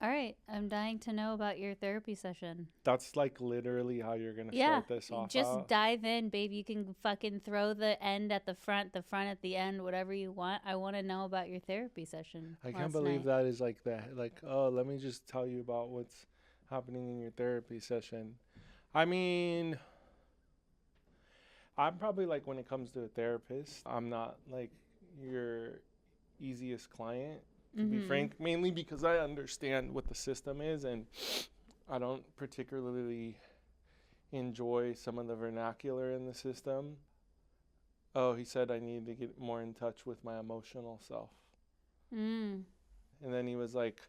All right. I'm dying to know about your therapy session. That's like literally how you're gonna Yeah. start this off Just out. dive in, babe. You can fucking throw the end at the front at the end, whatever you want. I want to know about your therapy session I can't last believe night. that is like that. Like, oh, let me just tell you about what's happening in your therapy session. I mean, I'm probably like when it comes to a therapist, I'm not like your easiest client, to be Mm-hmm. frank, mainly because I understand what the system is and I don't particularly enjoy some of the vernacular in the system. Oh, he said I need to get more in touch with my emotional self. Mm. And then he was like,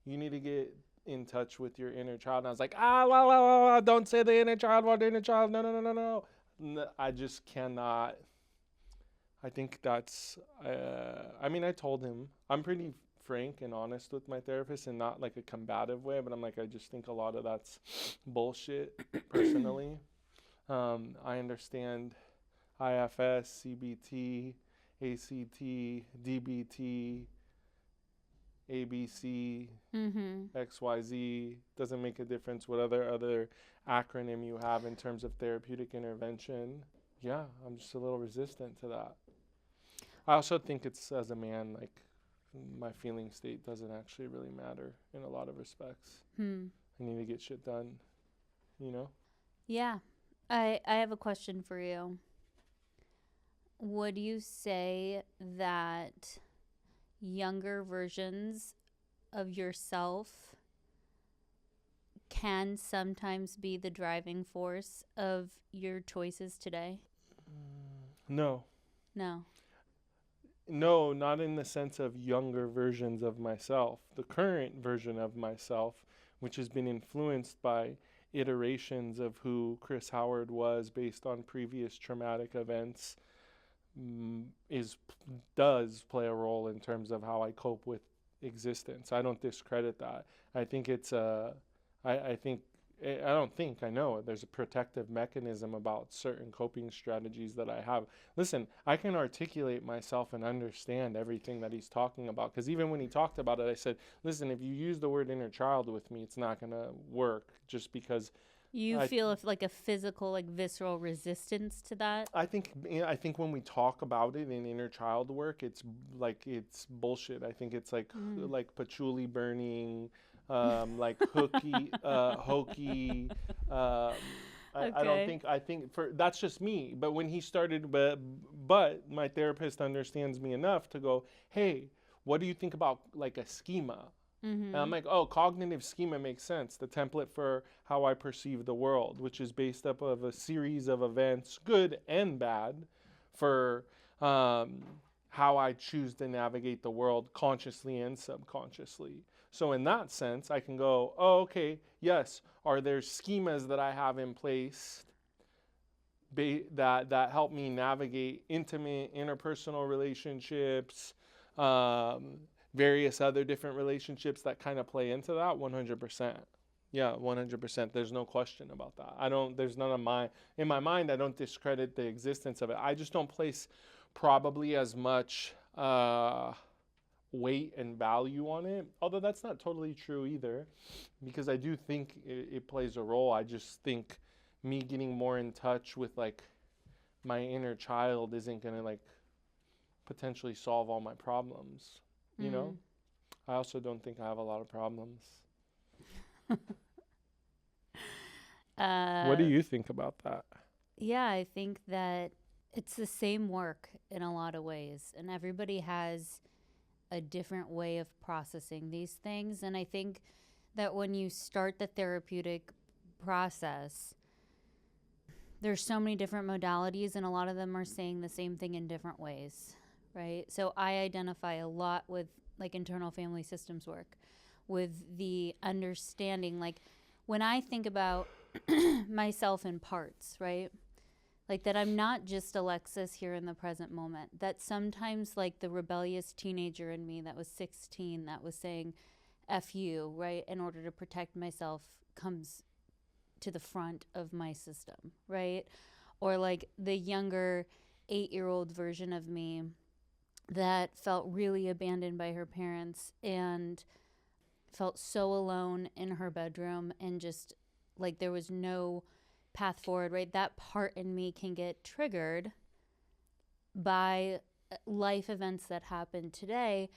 you need to get in touch with your inner child. And I was like, ah, la, la, la, la, don't say the inner child, what the inner child? No, no, no, no, no. I just cannot. I think that's, I mean, I told him, I'm pretty frank and honest with my therapist and not like a combative way, but I'm like, I just think a lot of that's bullshit personally. I understand IFS, CBT, ACT, DBT, ABC, Mm-hmm. XYZ. Doesn't make a difference what other acronym you have in terms of therapeutic intervention. Yeah, I'm just a little resistant to that. I also think it's as a man, like my feeling state doesn't actually really matter in a lot of respects. Hmm. I need to get shit done, you know? Yeah. I have a question for you. Would you say that younger versions of yourself can sometimes be the driving force of your choices today? No. No. No, not in the sense of younger versions of myself. The current version of myself, which has been influenced by iterations of who Chris Howard was based on previous traumatic events, is does play a role in terms of how I cope with existence. I don't discredit that. I think it's I think I don't think I know there's a protective mechanism about certain coping strategies that I have. Listen, I can articulate myself and understand everything that he's talking about because even when he talked about it, I said, "Listen, if you use the word inner child with me, it's not going to work just because You I feel if like a physical, like visceral resistance to that? I think when we talk about it in inner child work, it's bullshit. I think it's Mm. like patchouli burning, like hokey. I don't Okay. think I think for that's just me. But when he started, but my therapist understands me enough to go, hey, what do you think about like a schema? And I'm Mm-hmm. like, oh, cognitive schema makes sense. The template for how I perceive the world, which is based up of a series of events, good and bad, for um, how I choose to navigate the world consciously and subconsciously. So in that sense, I can go, oh, okay, yes. Are there schemas that I have in place that help me navigate intimate interpersonal relationships, um, various other different relationships that kind of play into that? 100%. Yeah, 100%. There's no question about that. I don't, there's none of my, in my mind, I don't discredit the existence of it. I just don't place probably as much weight and value on it. Although that's not totally true either, because I do think it plays a role. I just think me getting more in touch with like my inner child isn't going to like potentially solve all my problems, you know? Mm. I also don't think I have a lot of problems. What do uh, you think about that? yeah, I think that it's the same work in a lot of ways, and everybody has a different way of processing these things. And I think that when you start the therapeutic process, there's so many different modalities, and a lot of them are saying the same thing in different ways, right? So I identify a lot with like internal family systems work, with the understanding, like when I think about myself in parts, right? Like that I'm not just Alexis here in the present moment. That sometimes like the rebellious teenager in me that was 16 that was saying F you, right, in order to protect myself comes to the front of my system, right? Or like the younger 8-year-old version of me that felt really abandoned by her parents and felt so alone in her bedroom and just like there was no path forward, right? That part in me can get triggered by life events that happen today.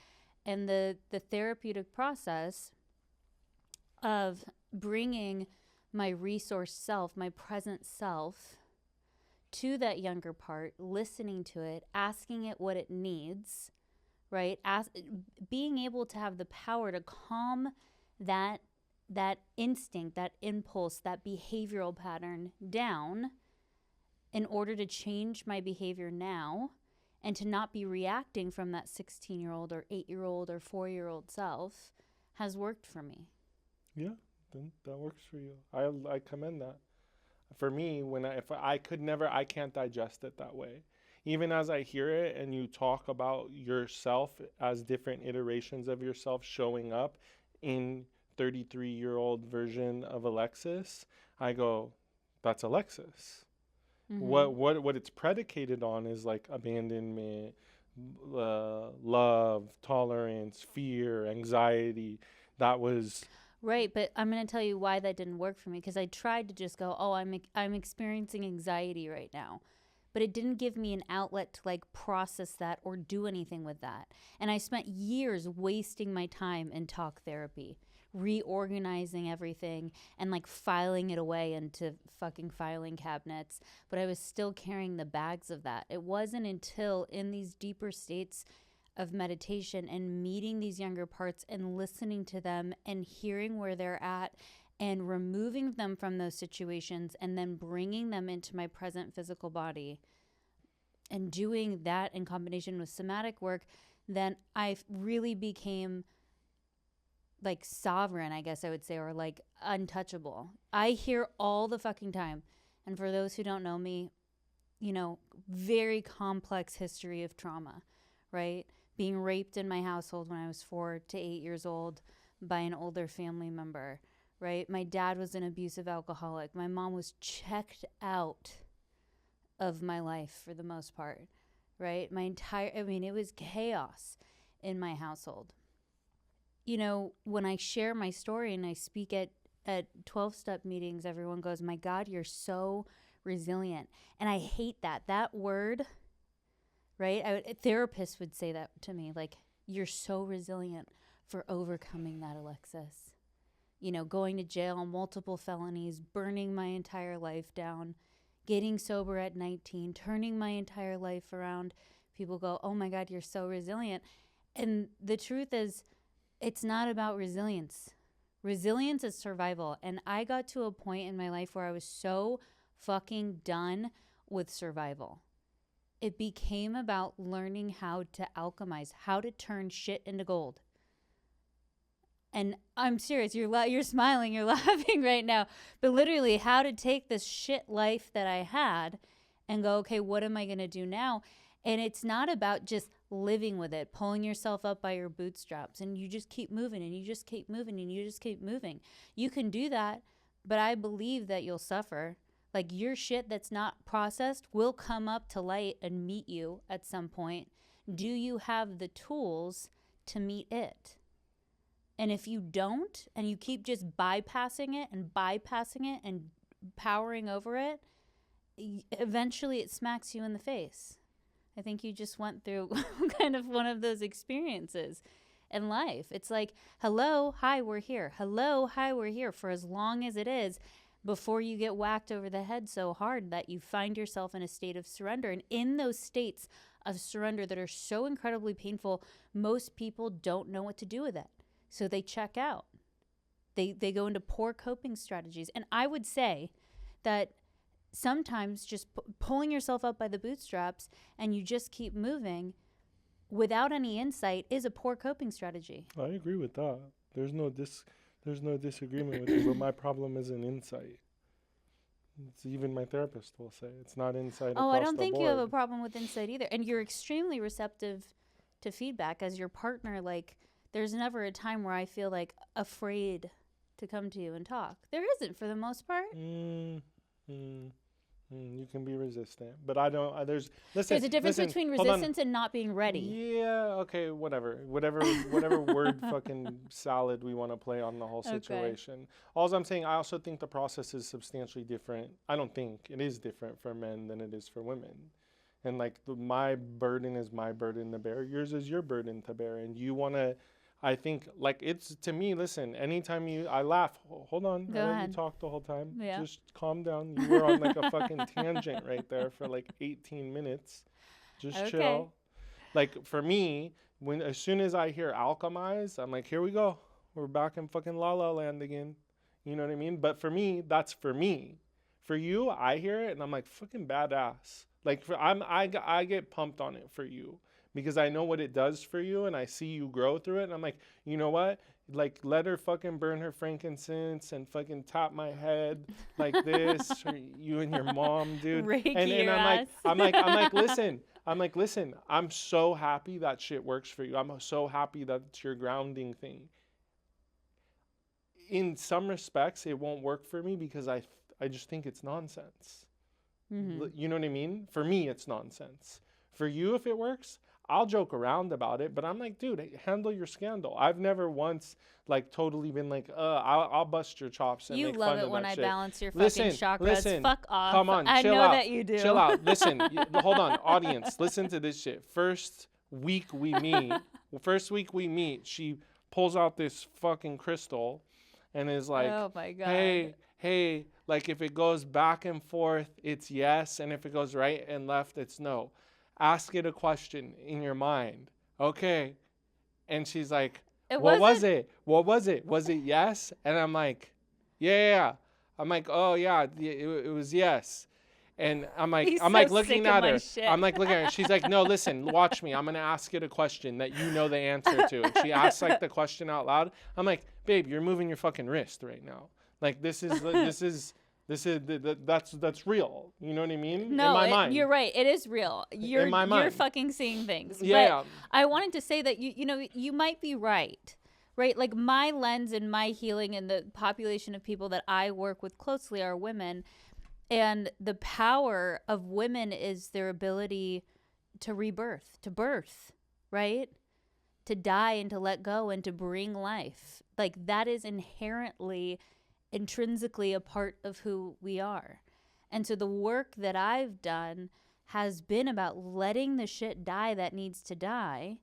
And the therapeutic process of bringing my resource self, my present self, to that younger part, listening to it, asking it what it needs, right? Being able to have the power to calm that instinct, that impulse, that behavioral pattern down in order to change my behavior now and to not be reacting from that 16-year-old or 8-year-old or 4-year-old self has worked for me. Yeah, then that works for you. I commend that. For me, I can't digest it that way. Even as I hear it and you talk about yourself as different iterations of yourself showing up in 33-year-old version of Alexis, I go, that's Alexis. What it's predicated on is like abandonment, love, tolerance, fear, anxiety. That was Right, but I'm going to tell you why that didn't work for me, because I tried to just go, "Oh, I'm experiencing anxiety right now." But it didn't give me an outlet to like process that or do anything with that. And I spent years wasting my time in talk therapy, reorganizing everything and like filing it away into fucking filing cabinets, but I was still carrying the bags of that. It wasn't until in these deeper states of meditation and meeting these younger parts and listening to them and hearing where they're at and removing them from those situations and then bringing them into my present physical body and doing that in combination with somatic work, then I really became like sovereign, I guess I would say, or like untouchable. I hear all the fucking time. And for those who don't know me, you know, very complex history of trauma, right? Being raped in my household when I was 4 to 8 years old by an older family member, right? My dad was an abusive alcoholic. My mom was checked out of my life for the most part, right? It was chaos in my household. You know, when I share my story and I speak at 12-step meetings, everyone goes, "My God, you're so resilient." And I hate that word, right? A therapist would say that to me, like, "You're so resilient for overcoming that, Alexis." You know, going to jail, multiple felonies, burning my entire life down, getting sober at 19, turning my entire life around. People go, "Oh my God, you're so resilient." And the truth is, it's not about resilience. Resilience is survival. And I got to a point in my life where I was so fucking done with survival. It became about learning how to alchemize, how to turn shit into gold. And I'm serious, you're smiling, you're laughing right now. But literally, how to take this shit life that I had and go, okay, what am I going to do now? And it's not about just living with it, pulling yourself up by your bootstraps, and you just keep moving and you just keep moving and you just keep moving. You can do that, but I believe that you'll suffer. Like, your shit that's not processed will come up to light and meet you at some point. Do you have the tools to meet it? And if you don't, and you keep just bypassing it and powering over it, eventually it smacks you in the face. I think you just went through kind of one of those experiences in life. It's like, hello, hi, we're here. Hello, hi, we're here, for as long as it is, before you get whacked over the head so hard that you find yourself in a state of surrender. And in those states of surrender that are so incredibly painful, most people don't know what to do with it. So they check out. They go into poor coping strategies. And I would say that sometimes just pulling yourself up by the bootstraps and you just keep moving without any insight is a poor coping strategy. I agree with that. There's no disagreement with you, but my problem isn't insight. It's even my therapist will say it's not insight across the board. I don't think you have a problem with insight either. And you're extremely receptive to feedback as your partner. Like, there's never a time where I feel like afraid to come to you and talk. There isn't, for the most part. You can be resistant, but I don't. There's There's a difference listen. between Hold on. resistance and not being ready. Yeah. Okay. Whatever word fucking salad we want to play on the whole Okay. situation. All I'm saying, I also think the process is substantially different. I don't think it is different for men than it is for women. And like my burden is my burden to bear. Yours is your burden to bear. And you want to. I think like it's to me. Listen, anytime I laugh. Hold on. Go I let you ahead. talk the whole time. Yeah. Just calm down. You were on like a fucking tangent right there for like 18 minutes. Just Okay. chill. Like for me, as soon as I hear alchemize, I'm like, here we go. We're back in fucking La La Land again. You know what I mean? But for me, that's for me. For you, I hear it and I'm like, fucking badass. Like I get pumped on it for you because I know what it does for you and I see you grow through it. And I'm like, you know what? Like let her fucking burn her frankincense and fucking tap my head like this, or you and your mom, dude. Reiki And your ass. I'm like, listen, I'm so happy that shit works for you. I'm so happy that it's your grounding thing. In some respects, it won't work for me because I just think it's nonsense. You know what I mean? For me, it's nonsense. For you, if it works, I'll joke around about it, but I'm like, dude, handle your scandal. I've never once like totally been like, I'll bust your chops and You make love fun it of when that I shit. balance your fucking Listen, chakras. listen, Fuck off. come on, I chill know out, that you do. chill out. Listen, hold on, audience, listen to this shit. First week we meet, she pulls out this fucking crystal and is like, Oh my God. hey, like if it goes back and forth, it's yes, and if it goes right and left, it's no. Ask it a question in your mind. Okay. And she's like, what was it? What was it? Was it yes? And I'm like, yeah. I'm like, oh yeah, it was yes. And I'm like, He's I'm so like sick looking of at my her. shit. I'm like looking at her. She's like, no, listen, watch me. I'm gonna ask it a question that you know the answer to. And she asks like the question out loud. I'm like, babe, you're moving your fucking wrist right now. Like that's real. You know what I mean? No, in my mind. you're right. It is real. You're my mind. fucking seeing things. Yeah. But I wanted to say that you might be right. Right? Like my lens and my healing and the population of people that I work with closely are women. And the power of women is their ability to rebirth, to birth, right? To die and to let go and to bring life. Like that is intrinsically a part of who we are. And so the work that I've done has been about letting the shit die that needs to die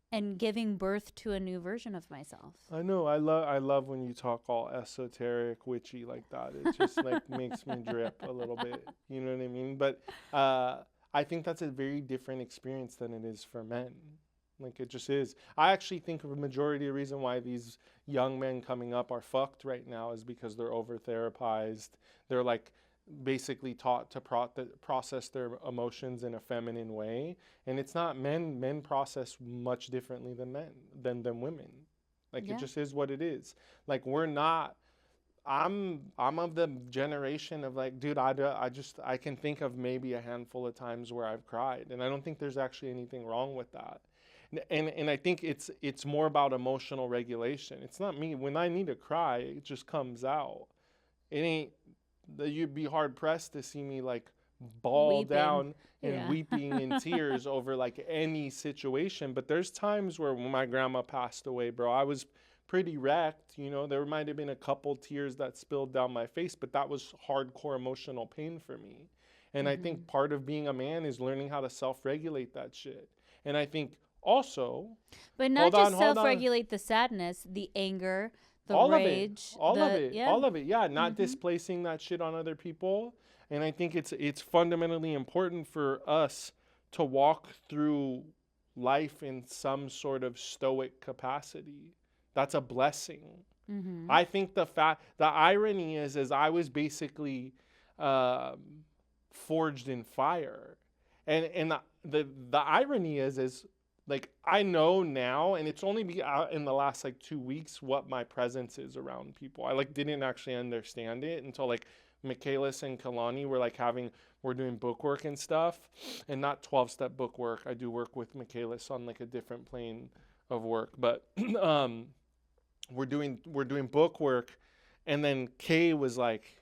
and giving birth to a new version of myself. I know. I love when you talk all esoteric, witchy like that. It just like makes me drip a little bit. You know what I mean? But I think that's a very different experience than it is for men. Like it just is. I actually think a majority of the reason why these young men coming up are fucked right now is because they're over therapized. They're like basically taught to process their emotions in a feminine way, and it's not men process much differently than than women. Like it just is what it is. Like we're not. I'm of the generation of like, dude, I can think of maybe a handful of times where I've cried, and I don't think there's actually anything wrong with that. And I think it's more about emotional regulation. It's not me. When I need to cry, it just comes out. It ain't. You'd be hard pressed to see me like bawl down and weeping in tears over like any situation. But there's times where when my grandma passed away, bro, I was pretty wrecked. You know, there might have been a couple tears that spilled down my face, but that was hardcore emotional pain for me. And I think part of being a man is learning how to self-regulate that shit. And I think also, but not just self-regulate the sadness, the anger, the rage, all of it. Yeah, not displacing that shit on other people. And I think it's fundamentally important for us to walk through life in some sort of stoic capacity. That's a blessing. I think the irony is I was basically forged in fire, and the irony is like I know now, and it's only in the last like 2 weeks what my presence is around people. I like didn't actually understand it until like Michaelis and Kalani were like we're doing book work and stuff, and not 12-step book work. I do work with Michaelis on like a different plane of work, but we're doing book work, and then Kay was like,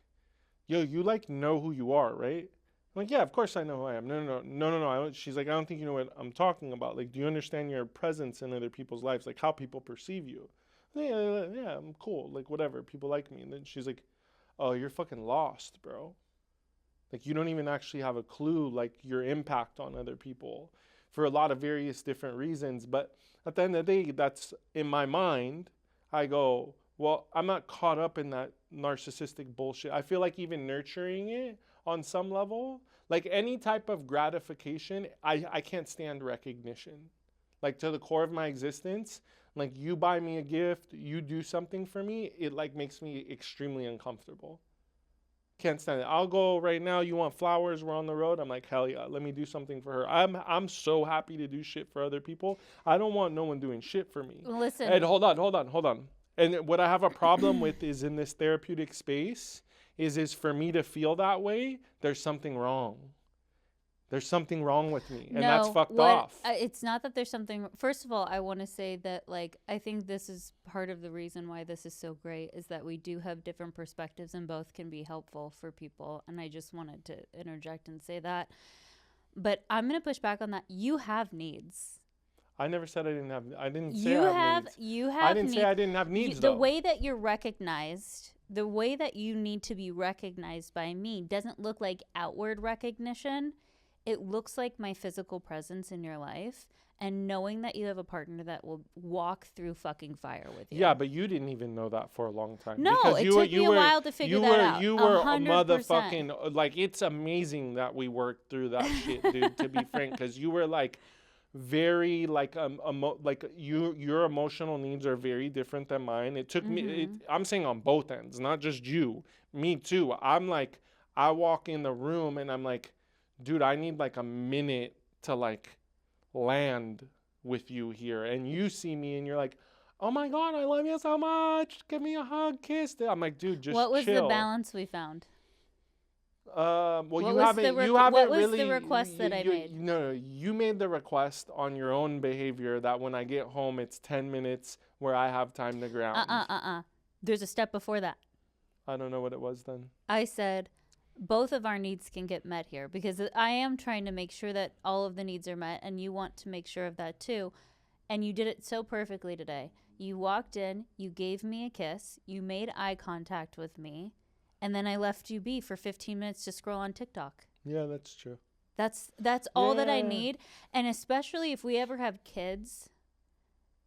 "Yo, you like know who you are, right?" I'm like, yeah, of course I know who I am. No. She's like, I don't think you know what I'm talking about. Like, do you understand your presence in other people's lives? Like, how people perceive you? Yeah, I'm cool. Like, whatever. People like me. And then she's like, oh, you're fucking lost, bro. Like, you don't even actually have a clue, like, your impact on other people for a lot of various different reasons. But at the end of the day, that's in my mind. I go, well, I'm not caught up in that narcissistic bullshit. I feel like even nurturing it on some level, like any type of gratification, I can't stand recognition. Like, to the core of my existence, like, you buy me a gift, you do something for me, it like makes me extremely uncomfortable. Can't stand it. I'll go right now. You want flowers? We're on the road. I'm like, hell yeah. Let me do something for her. I'm so happy to do shit for other people. I don't want no one doing shit for me. Listen. And hold on. And what I have a problem with is in this therapeutic space is for me to feel that way. There's something wrong. There's something wrong with me, and that's fucked off. It's not that there's something. First of all, I want to say that, like, I think this is part of the reason why this is so great is that we do have different perspectives, and both can be helpful for people. And I just wanted to interject and say that. But I'm gonna push back on that. You have needs. I never said I didn't have. I didn't say I have needs. You have. I didn't say I didn't have needs. The way that you're recognized, the way that you need to be recognized by me, doesn't look like outward recognition. It looks like my physical presence in your life and knowing that you have a partner that will walk through fucking fire with you. Yeah, but you didn't even know that for a long time. No, because it took me a while to figure that out. You were 100%. A motherfucking, like, it's amazing that we worked through that shit, dude, to be frank, because you were, like, very, like, your emotional needs are very different than mine. It took me, I'm saying on both ends, not just you, me too. I'm like, I walk in the room and I'm like, dude, I need like a minute to like land with you here. And you see me and you're like, oh my God, I love you so much. Give me a hug, kiss. I'm like, dude, just chill. What was the balance we found? Well, what you haven't really. What was the request that I made? No, you made the request on your own behavior that when I get home, it's 10 minutes where I have time to ground. There's a step before that. I don't know what it was then. I said, both of our needs can get met here because I am trying to make sure that all of the needs are met and you want to make sure of that too. And you did it so perfectly today. You walked in, you gave me a kiss, you made eye contact with me, and then I left you be for 15 minutes to scroll on TikTok. Yeah, that's true. That's all that I need. And especially if we ever have kids,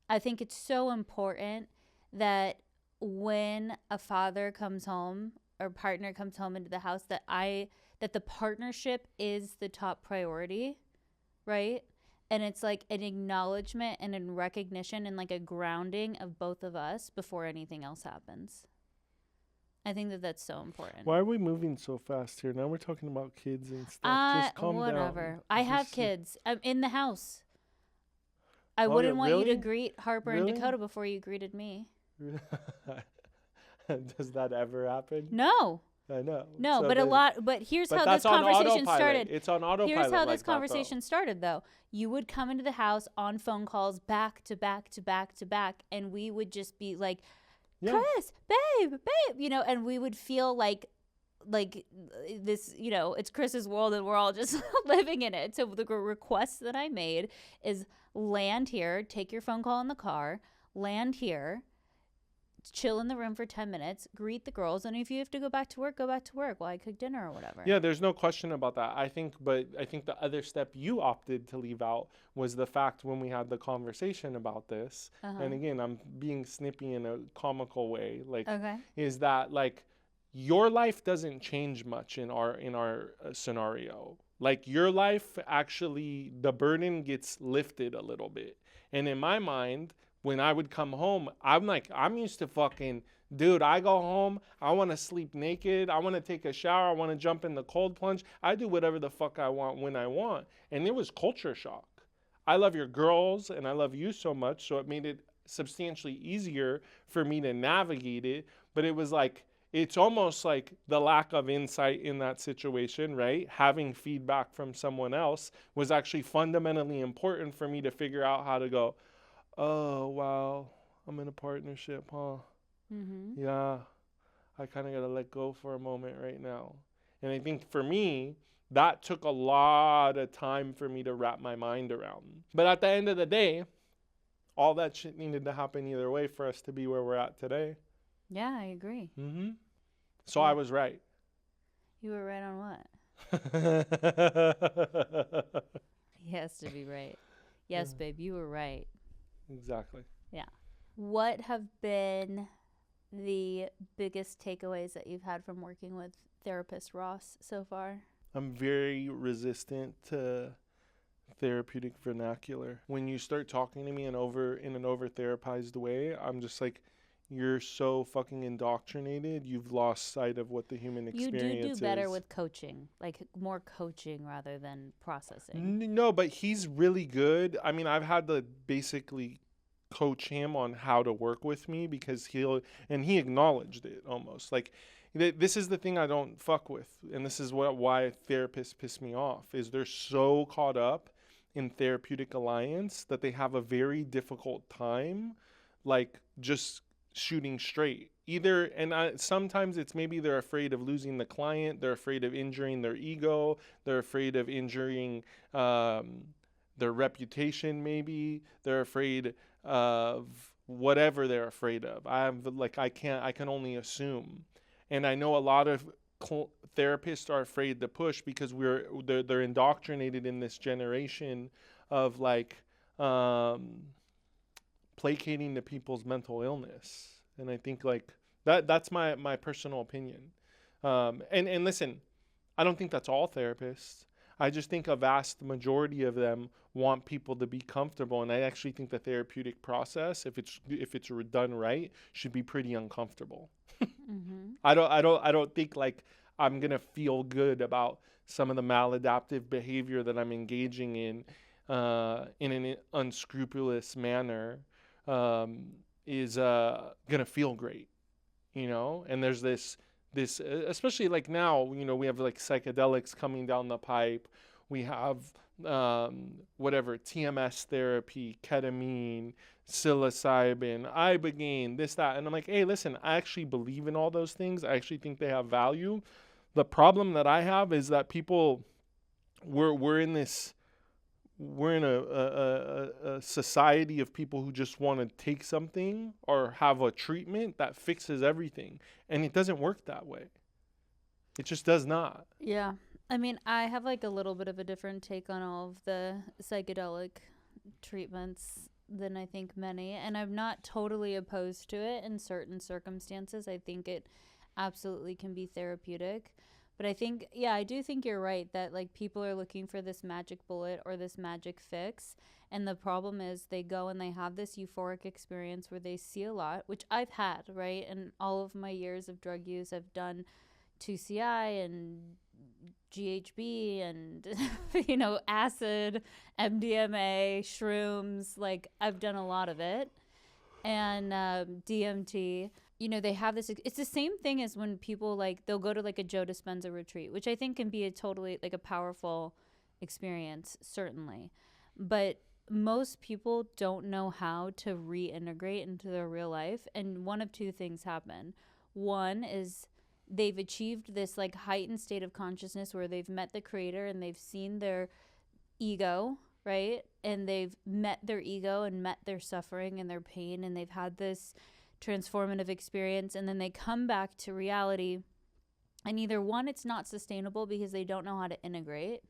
I think it's so important that when a father comes home or partner comes home into the house that the partnership is the top priority, right? And it's like an acknowledgement and a recognition and like a grounding of both of us before anything else happens. I think that that's so important. Why are we moving so fast here? Now we're talking about kids and stuff. Just calm down. I have kids. I'm in the house. I wouldn't want you to greet Harper and Dakota before you greeted me. Does that ever happen? No. I know. No, so but here's how this conversation started. It's on autopilot. Here's how this conversation started, though. You would come into the house on phone calls back to back to back to back, and we would just be like, Chris, babe, and we would feel like this, it's Chris's world and we're all just living in it. So the request that I made is land here, take your phone call in the car, land here, chill in the room for 10 minutes, greet the girls, and if you have to go back to work while I cook dinner or whatever. Yeah, there's no question about that. I think the other step you opted to leave out was the fact when we had the conversation about this, and again, I'm being snippy in a comical way, is that like your life doesn't change much in our scenario. Like your life actually, the burden gets lifted a little bit. And in my mind, when I would come home, I'm used to fucking, dude, I go home, I want to sleep naked, I want to take a shower, I want to jump in the cold plunge. I do whatever the fuck I want when I want. And it was culture shock. I love your girls and I love you so much, so it made it substantially easier for me to navigate it. But it was like, it's almost like the lack of insight in that situation, right? Having feedback from someone else was actually fundamentally important for me to figure out how to go, oh, wow, I'm in a partnership, huh? Mm-hmm. Yeah, I kind of got to let go for a moment right now. And I think for me, That took a lot of time for me to wrap my mind around. But at the end of the day, all that shit needed to happen either way for us to be where we're at today. Yeah, I agree. Mm-hmm. So I was right. You were right on what? He has to be right. Yes, babe, you were right. Exactly. Yeah. What have been the biggest takeaways that you've had from working with therapist Ross so far? I'm very resistant to therapeutic vernacular. When you start talking to me in an over therapized way, I'm just like, you're so fucking indoctrinated. You've lost sight of what the human experience is. You do better with coaching, like more coaching rather than processing. No, but he's really good. I mean, I've had to basically coach him on how to work with me because he acknowledged it almost. Like, this is the thing I don't fuck with, and this is why therapists piss me off, is they're so caught up in therapeutic alliance that they have a very difficult time, like, just shooting straight. Sometimes it's maybe they're afraid of losing the client, they're afraid of injuring their ego, they're afraid of injuring their reputation, maybe they're afraid of whatever they're afraid of. I can only assume. And I know a lot of therapists are afraid to push because they're indoctrinated in this generation of like placating to people's mental illness. And I think like that's my personal opinion. And listen, I don't think that's all therapists. I just think a vast majority of them want people to be comfortable, and I actually think the therapeutic process, if it's done right, should be pretty uncomfortable. Mm-hmm. I don't think like I'm gonna feel good about some of the maladaptive behavior that I'm engaging in an unscrupulous manner is gonna feel great, you know. And there's this especially like now, we have like psychedelics coming down the pipe. We have whatever, TMS therapy, ketamine, psilocybin, ibogaine, this, that. And I'm like, hey, listen, I actually believe in all those things. I actually think they have value. The problem that I have is that people, we're in a society of people who just want to take something or have a treatment that fixes everything. And it doesn't work that way. It just does not. Yeah. I mean, I have like a little bit of a different take on all of the psychedelic treatments than I think many. And I'm not totally opposed to it in certain circumstances. I think it absolutely can be therapeutic. But I think, yeah, I do think you're right that like people are looking for this magic bullet or this magic fix. And the problem is they go and they have this euphoric experience where they see a lot, which I've had, right? And all of my years of drug use, I've done 2CI and GHB and, acid, MDMA, shrooms. Like I've done a lot of it. And DMT. They have this, it's the same thing as when people like, they'll go to like a Joe Dispenza retreat, which I think can be a totally like a powerful experience, certainly. But most people don't know how to reintegrate into their real life. And one of two things happen. One is they've achieved this like heightened state of consciousness where they've met the creator and they've seen their ego, right? And they've met their ego and met their suffering and their pain, and they've had this transformative experience, and then they come back to reality, and either one, it's not sustainable because they don't know how to integrate,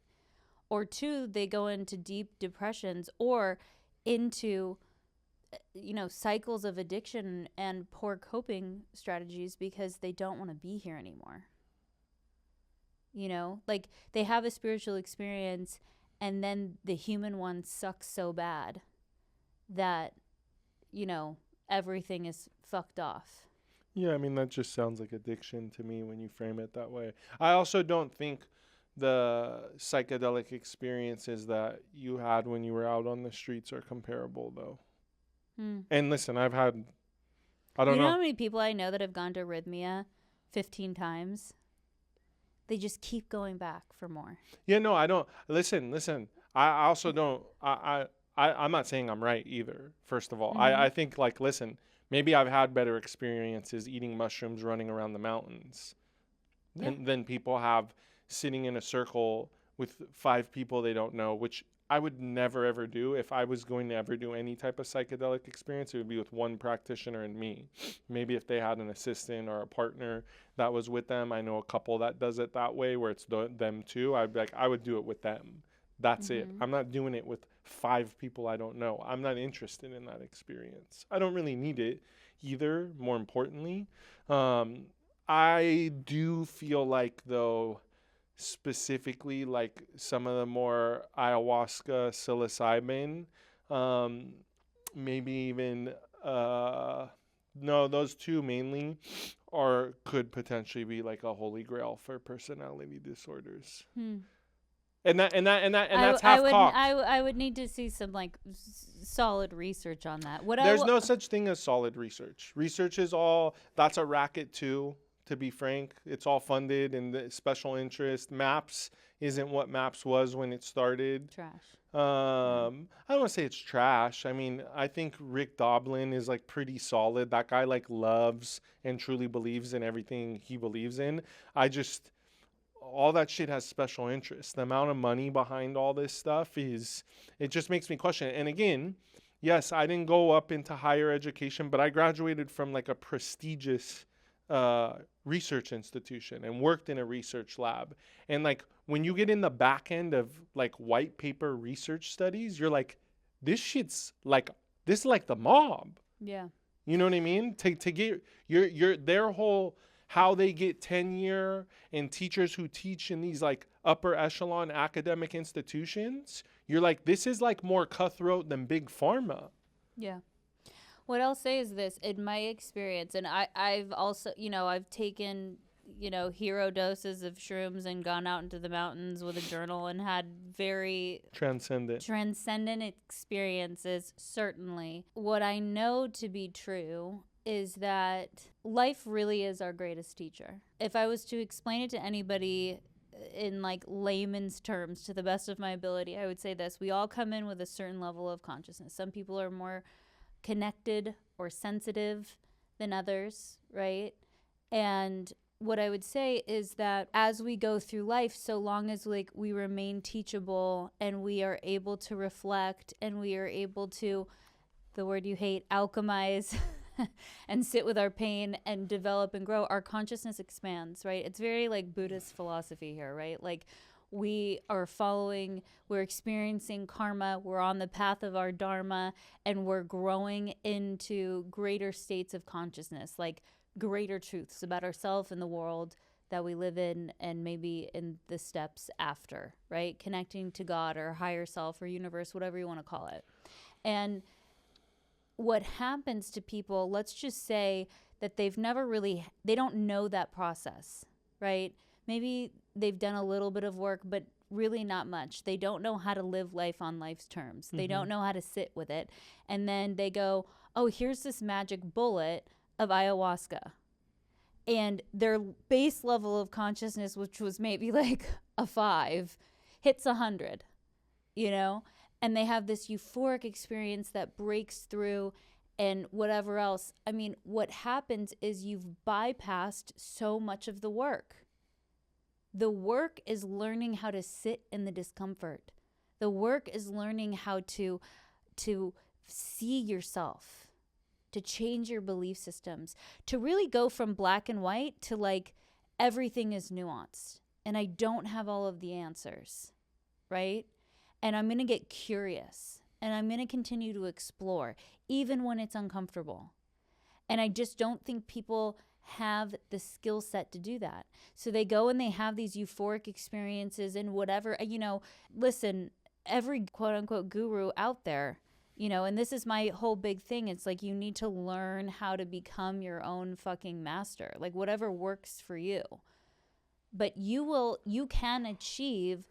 or two, they go into deep depressions or into cycles of addiction and poor coping strategies because they don't want to be here anymore. Like they have a spiritual experience and then the human one sucks so bad that everything is fucked off. Yeah, I mean, that just sounds like addiction to me when you frame it that way. I also don't think the psychedelic experiences that you had when you were out on the streets are comparable, though. And listen, I don't know. You know how many people I know that have gone to arrhythmia 15 times? They just keep going back for more. Yeah, no, I don't. Listen. I also don't. I'm not saying I'm right either, first of all. Mm-hmm. I think, like, listen, maybe I've had better experiences eating mushrooms running around the mountains than people have sitting in a circle with 5 people they don't know, which I would never ever do. If I was going to ever do any type of psychedelic experience, it would be with one practitioner and me. Maybe if they had an assistant or a partner that was with them. I know a couple that does it that way where it's them too. I'd be like, I would do it with them. That's it. I'm not doing it with 5 people I don't know. I'm not interested in that experience. I don't really need it either, more importantly. I do feel like, though, specifically like some of the more ayahuasca, psilocybin, um, maybe even no, those two mainly are could potentially be like a holy grail for personality disorders. And that's half cocked. I would need to see some like solid research on that. There's no such thing as solid research. Research is all that's a racket too. To be frank, it's all funded and the special interest. Maps isn't what Maps was when it started. Trash. I don't want to say it's trash. I mean, I think Rick Doblin is like pretty solid. That guy like loves and truly believes in everything he believes in. All that shit has special interest. The amount of money behind all this stuff it just makes me question it. And again, yes, I didn't go up into higher education, but I graduated from like a prestigious research institution and worked in a research lab. And like when you get in the back end of like white paper research studies, you're like, this is like the mob. Yeah. You know what I mean? To get their whole how they get tenure and teachers who teach in these like upper echelon academic institutions, you're like, this is like more cutthroat than big pharma. Yeah. What I'll say is this, in my experience, and I've also, I've taken, hero doses of shrooms and gone out into the mountains with a journal and had very transcendent experiences, certainly. What I know to be true is that life really is our greatest teacher. If I was to explain it to anybody in like layman's terms to the best of my ability, I would say this. We all come in with a certain level of consciousness. Some people are more connected or sensitive than others, right? And what I would say is that as we go through life, so long as like we remain teachable and we are able to reflect and we are able to, the word you hate, alchemize and sit with our pain and develop and grow, our consciousness expands, right? It's very like Buddhist philosophy here, right? Like we're experiencing karma, we're on the path of our dharma, and we're growing into greater states of consciousness, like greater truths about ourselves and the world that we live in and maybe in the steps after, right? Connecting to God or higher self or universe, whatever you want to call it. And what happens to people, let's just say that they don't know that process, right? Maybe they've done a little bit of work, but really not much. They don't know how to live life on life's terms. They don't know how to sit with it. And then they go, oh, here's this magic bullet of ayahuasca. And their base level of consciousness, which was maybe like a 5, hits 100, And they have this euphoric experience that breaks through and whatever else. I mean, what happens is you've bypassed so much of the work. The work is learning how to sit in the discomfort. The work is learning how to see yourself, to change your belief systems, to really go from black and white to like everything is nuanced and I don't have all of the answers, right? And I'm going to get curious and I'm going to continue to explore even when it's uncomfortable. And I just don't think people have the skill set to do that. So they go and they have these euphoric experiences and whatever, listen, every quote unquote guru out there, and this is my whole big thing. It's like, you need to learn how to become your own fucking master, like whatever works for you. But you can achieve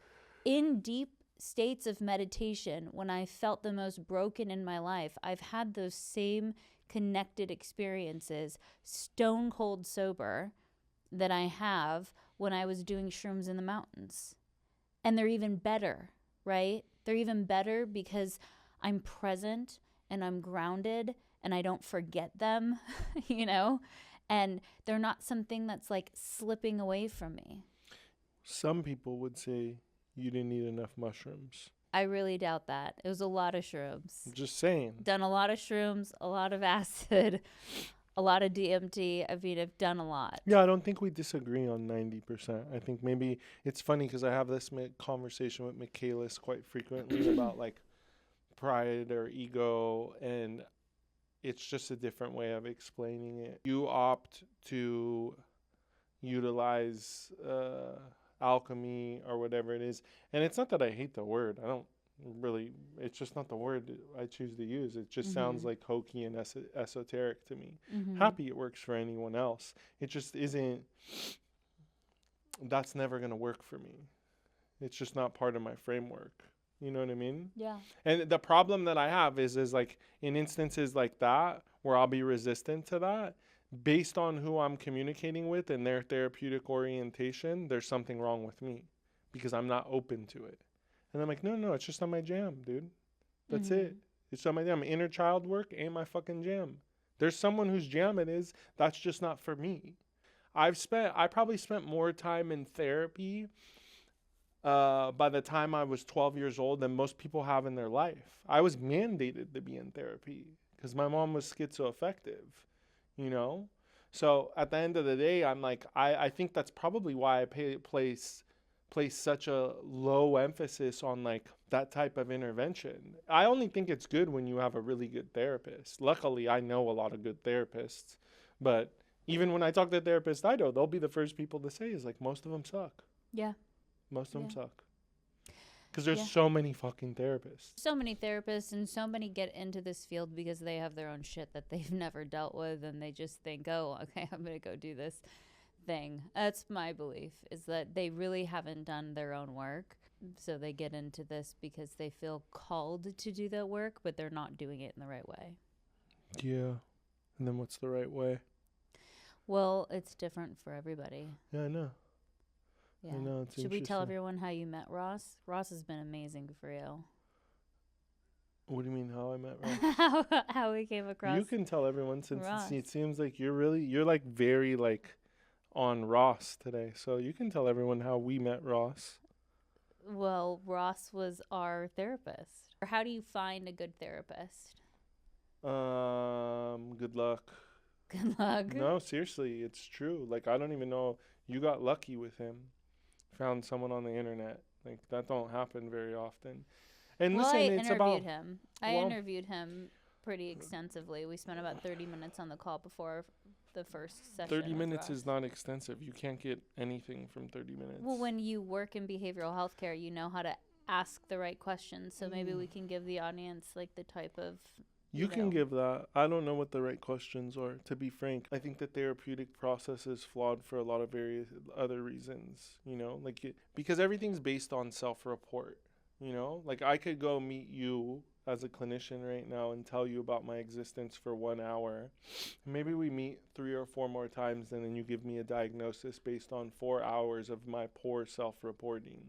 in deep states of meditation. When I felt the most broken in my life, I've had those same connected experiences, stone cold sober, that I have when I was doing shrooms in the mountains. And they're even better, right? They're even better because I'm present and I'm grounded and I don't forget them, and they're not something that's like slipping away from me. Some people would say you didn't eat enough mushrooms. I really doubt that. It was a lot of shrooms. Just saying. Done a lot of shrooms, a lot of acid, a lot of DMT. I mean, I've done a lot. Yeah, I don't think we disagree on 90%. I think maybe it's funny because I have this conversation with Michaelis quite frequently about like pride or ego, and it's just a different way of explaining it. You opt to utilize alchemy or whatever it is, and it's not that I hate the word. I don't really, it's just not the word I choose to use. It just sounds like hokey and esoteric to me. Happy it works for anyone else. It just isn't, that's never going to work for me. It's just not part of my framework. You know what I mean? Yeah. And the problem that I have is like in instances like that where I'll be resistant to that, based on who I'm communicating with and their therapeutic orientation, there's something wrong with me because I'm not open to it. And I'm like, no, it's just not my jam, dude. That's it. It's not my jam. Inner child work ain't my fucking jam. There's someone whose jam it is. That's just not for me. I probably spent more time in therapy by the time I was 12 years old than most people have in their life. I was mandated to be in therapy because my mom was schizoaffective, you know? So at the end of the day, I'm like, I think that's probably why I place such a low emphasis on like that type of intervention. I only think it's good when you have a really good therapist. Luckily, I know a lot of good therapists, but even when I talk to therapists, I know they'll be the first people to say is like, most of them suck. Yeah. Most of them suck. Because there's so many fucking therapists. So many therapists, and so many get into this field because they have their own shit that they've never dealt with, and they just think, oh, okay, I'm going to go do this thing. That's my belief, is that they really haven't done their own work. So they get into this because they feel called to do that work, but they're not doing it in the right way. Yeah. And then what's the right way? Well, it's different for everybody. Yeah, I know. Yeah. I know, it's Should we tell everyone how you met Ross? Ross has been amazing for you. What do you mean, how I met Ross? how we came across. You can tell everyone since Ross. it seems like you're like very like on Ross today. So you can tell everyone how we met Ross. Well, Ross was our therapist. How do you find a good therapist? Good luck. Good luck. No, seriously, it's true. Like, I don't even know. You got lucky with him. Found someone on the internet. Like, that don't happen very often. And well, listen, it's about him. I interviewed him pretty extensively. We spent about 30 minutes on the call before the first session. 30 minutes is not extensive. You can't get anything from 30 minutes. Well, when you work in behavioral health care, you know how to ask the right questions. So maybe we can give the audience like the type of You can give that. I don't know what the right questions are, to be frank. I think the therapeutic process is flawed for a lot of various other reasons, you know, like because everything's based on self-report, you know, like I could go meet you as a clinician right now and tell you about my existence for 1 hour. Maybe we meet 3 or 4 more times and then you give me a diagnosis based on 4 hours of my poor self-reporting.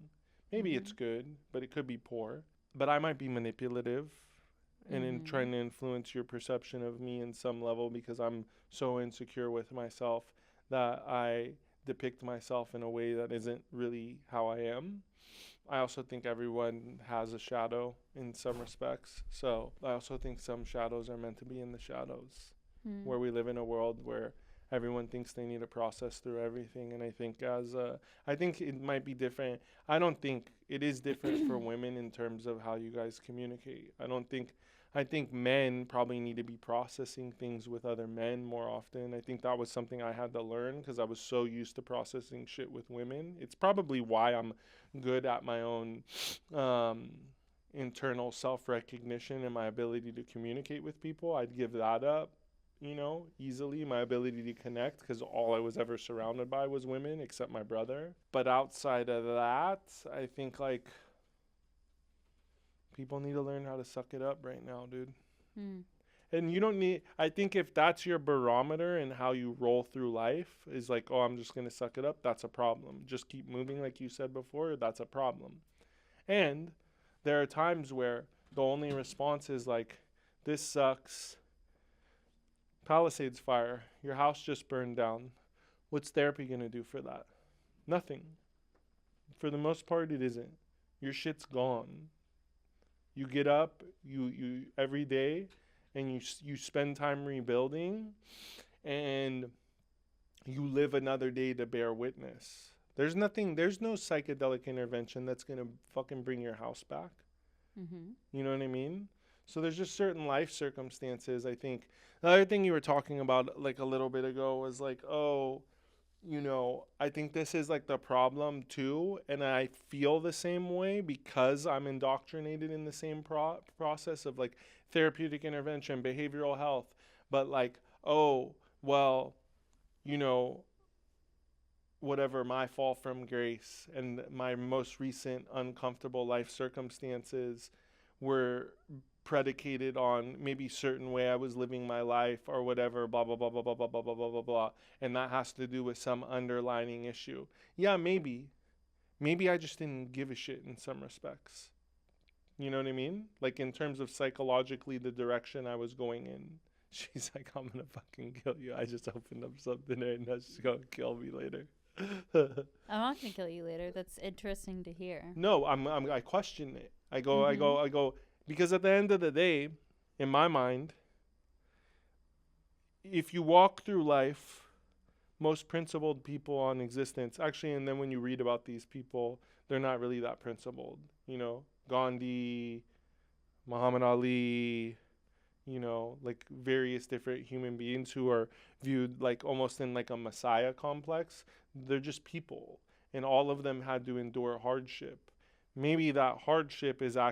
Maybe it's good, but it could be poor. But I might be manipulative and in trying to influence your perception of me in some level because I'm so insecure with myself that I depict myself in a way that isn't really how I am. I also think everyone has a shadow in some respects. So I also think some shadows are meant to be in the shadows, where we live in a world where everyone thinks they need to process through everything. And I think I think it might be different. I don't think it is different for women in terms of how you guys communicate. I think men probably need to be processing things with other men more often. I think that was something I had to learn because I was so used to processing shit with women. It's probably why I'm good at my own internal self-recognition and my ability to communicate with people. I'd give that up, you know, easily, my ability to connect, because all I was ever surrounded by was women except my brother. But outside of that, I think like people need to learn how to suck it up right now, dude. And you don't need, I think if that's your barometer and how you roll through life is like, oh, I'm just going to suck it up, that's a problem. Just keep moving like you said before, that's a problem. And there are times where the only response is like, this sucks. Palisades fire. Your house just burned down. What's therapy going to do for that? Nothing. For the most part, it isn't. Your shit's gone. You get up, you every day, and you spend time rebuilding, and you live another day to bear witness. There's nothing. There's no psychedelic intervention that's gonna fucking bring your house back. Mm-hmm. You know what I mean? So there's just certain life circumstances. I think the other thing you were talking about like a little bit ago was like, oh, I think this is like the problem too, and I feel the same way because I'm indoctrinated in the same process of like therapeutic intervention, behavioral health, but like, oh, well, you know, whatever my fall from grace and my most recent uncomfortable life circumstances were predicated on maybe certain way I was living my life or whatever, blah blah blah blah blah blah blah blah blah blah blah, and that has to do with some underlining issue. Yeah, maybe I just didn't give a shit in some respects. You know what I mean? Like in terms of psychologically the direction I was going in. She's like, I'm gonna fucking kill you. I just opened up something right now. She's gonna kill me later. I'm not gonna kill you later. That's interesting to hear. No, I question it. Mm-hmm. I go, because at the end of the day, in my mind, if you walk through life, most principled people on existence, actually, and then when you read about these people, they're not really that principled. Gandhi, Muhammad Ali, like various different human beings who are viewed like almost in like a messiah complex. They're just people, and all of them had to endure hardship. Maybe that hardship is I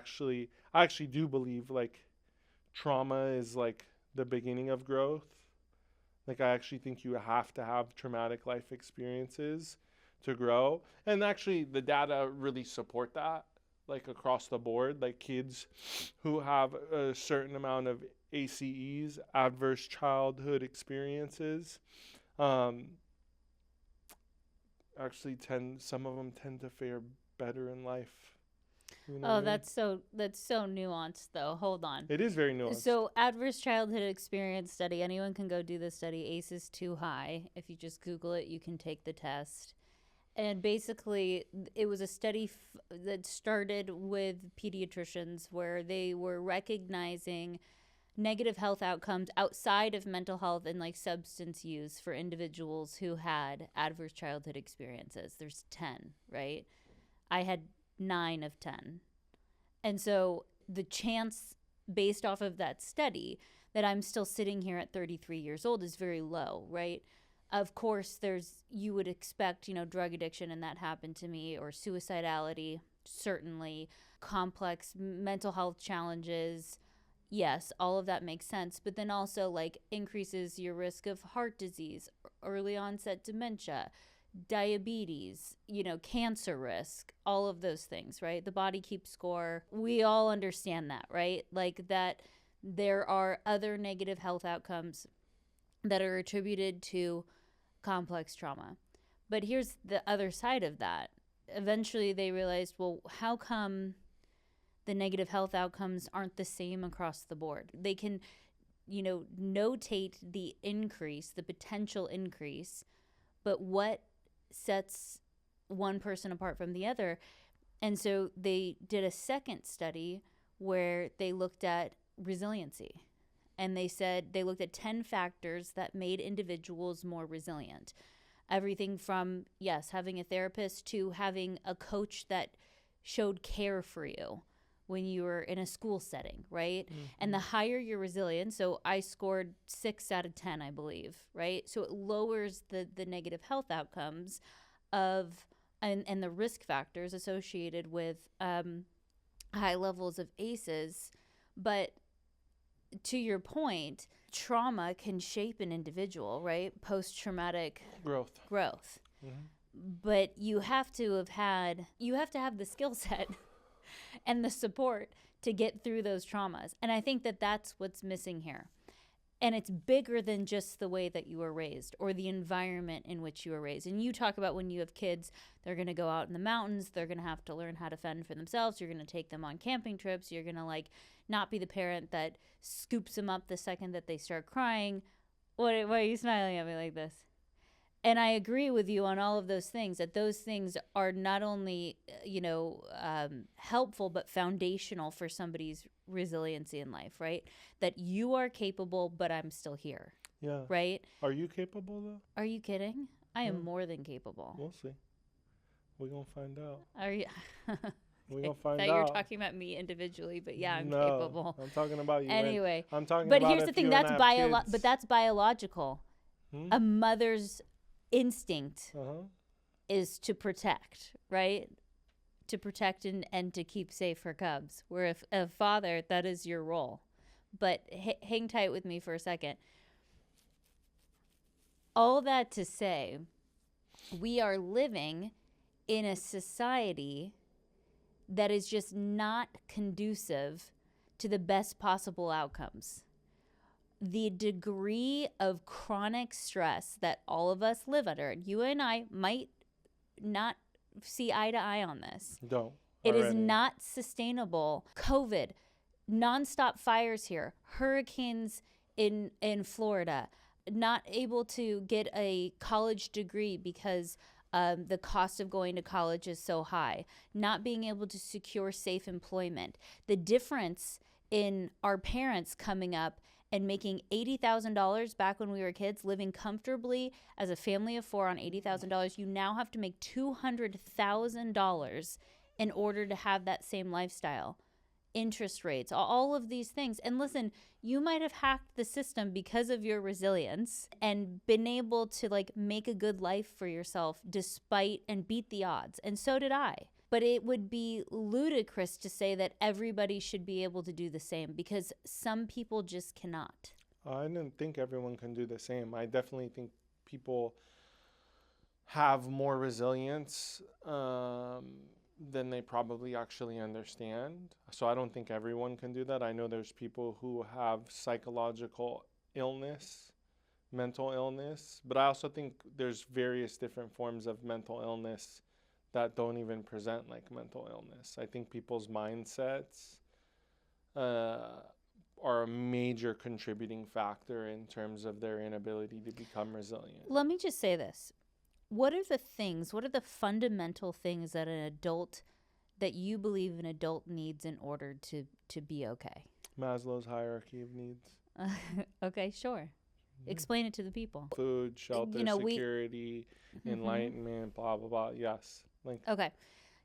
actually do believe like trauma is like the beginning of growth. Like I actually think you have to have traumatic life experiences to grow. And actually the data really support that, like across the board. Like kids who have a certain amount of ACEs, adverse childhood experiences, um, actually some of them tend to fare better in life. You know what Oh, I mean? that's so nuanced though. Hold on. It is very nuanced. So, adverse childhood experience study. Anyone can go do this study. ACE is too high. If you just Google it, you can take the test. And basically, it was a study that started with pediatricians where they were recognizing negative health outcomes outside of mental health and like substance use for individuals who had adverse childhood experiences. There's 10, right? I had 9 of 10. And so the chance based off of that study that I'm still sitting here at 33 years old is very low, right? Of course, you would expect, drug addiction and that happened to me, or suicidality, certainly, complex mental health challenges. Yes, all of that makes sense. But then also, like, increases your risk of heart disease, early onset dementia, diabetes, cancer risk, all of those things, right? The body keeps score. We all understand that, right? Like that there are other negative health outcomes that are attributed to complex trauma. But here's the other side of that. Eventually they realized, well, how come the negative health outcomes aren't the same across the board? They can, notate the increase, the potential increase, but what sets one person apart from the other? And so they did a second study where they looked at resiliency. And they said they looked at 10 factors that made individuals more resilient. Everything from, yes, having a therapist to having a coach that showed care for you when you were in a school setting, right? Mm-hmm. And the higher your resilience, so I scored 6 out of 10, I believe, right? So it lowers the negative health outcomes and the risk factors associated with high levels of ACEs. But to your point, trauma can shape an individual, right? Post-traumatic growth. Mm-hmm. But you have to have the skill set and the support to get through those traumas. And I think that that's what's missing here. And it's bigger than just the way that you were raised or the environment in which you were raised. And you talk about when you have kids, they're going to go out in the mountains. They're going to have to learn how to fend for themselves. You're going to take them on camping trips. You're going to not be the parent that scoops them up the second that they start crying. Why are you smiling at me like this? And I agree with you on all of those things, that those things are not only, helpful, but foundational for somebody's resiliency in life, right? That you are capable, but I'm still here, Yeah. right? Are you capable though? Are you kidding? I am Yeah. more than capable. We'll see. We're gonna find out. Are you? We're gonna find That out. you're talking about me individually, but yeah, I'm No, capable. I'm talking about you. Anyway, I'm talking but about here's if the thing, you that's and I have but kids. that's biological. Hmm? A mother's instinct Uh-huh. is to protect, right? To protect and to keep safe her cubs. Where if a father, that is your role. But hang tight with me for a second. All that to say, we are living in a society that is just not conducive to the best possible outcomes. The degree of chronic stress that all of us live under, and you and I might not see eye to eye on this. Don't. It is Already. not sustainable. COVID, nonstop fires here, hurricanes in Florida, not able to get a college degree because the cost of going to college is so high, not being able to secure safe employment. The difference in our parents coming up and making $80,000 back when we were kids, living comfortably as a family of four on $80,000, you now have to make $200,000 in order to have that same lifestyle. Interest rates, all of these things. And listen, you might have hacked the system because of your resilience and been able to like make a good life for yourself despite and beat the odds. And so did I. But it would be ludicrous to say that everybody should be able to do the same, because some people just cannot. I didn't think everyone can do the same. I definitely think people have more resilience than they probably actually understand. So I don't think everyone can do that. I know there's people who have psychological illness, mental illness, but I also think there's various different forms of mental illness that don't even present like mental illness. I think people's mindsets are a major contributing factor in terms of their inability to become resilient. Let me just say this. What are the fundamental things that that you believe an adult needs in order to be okay? Maslow's hierarchy of needs. Okay, sure. Explain it to the people. Food, shelter, security, enlightenment, blah, blah, blah. Yes. Okay.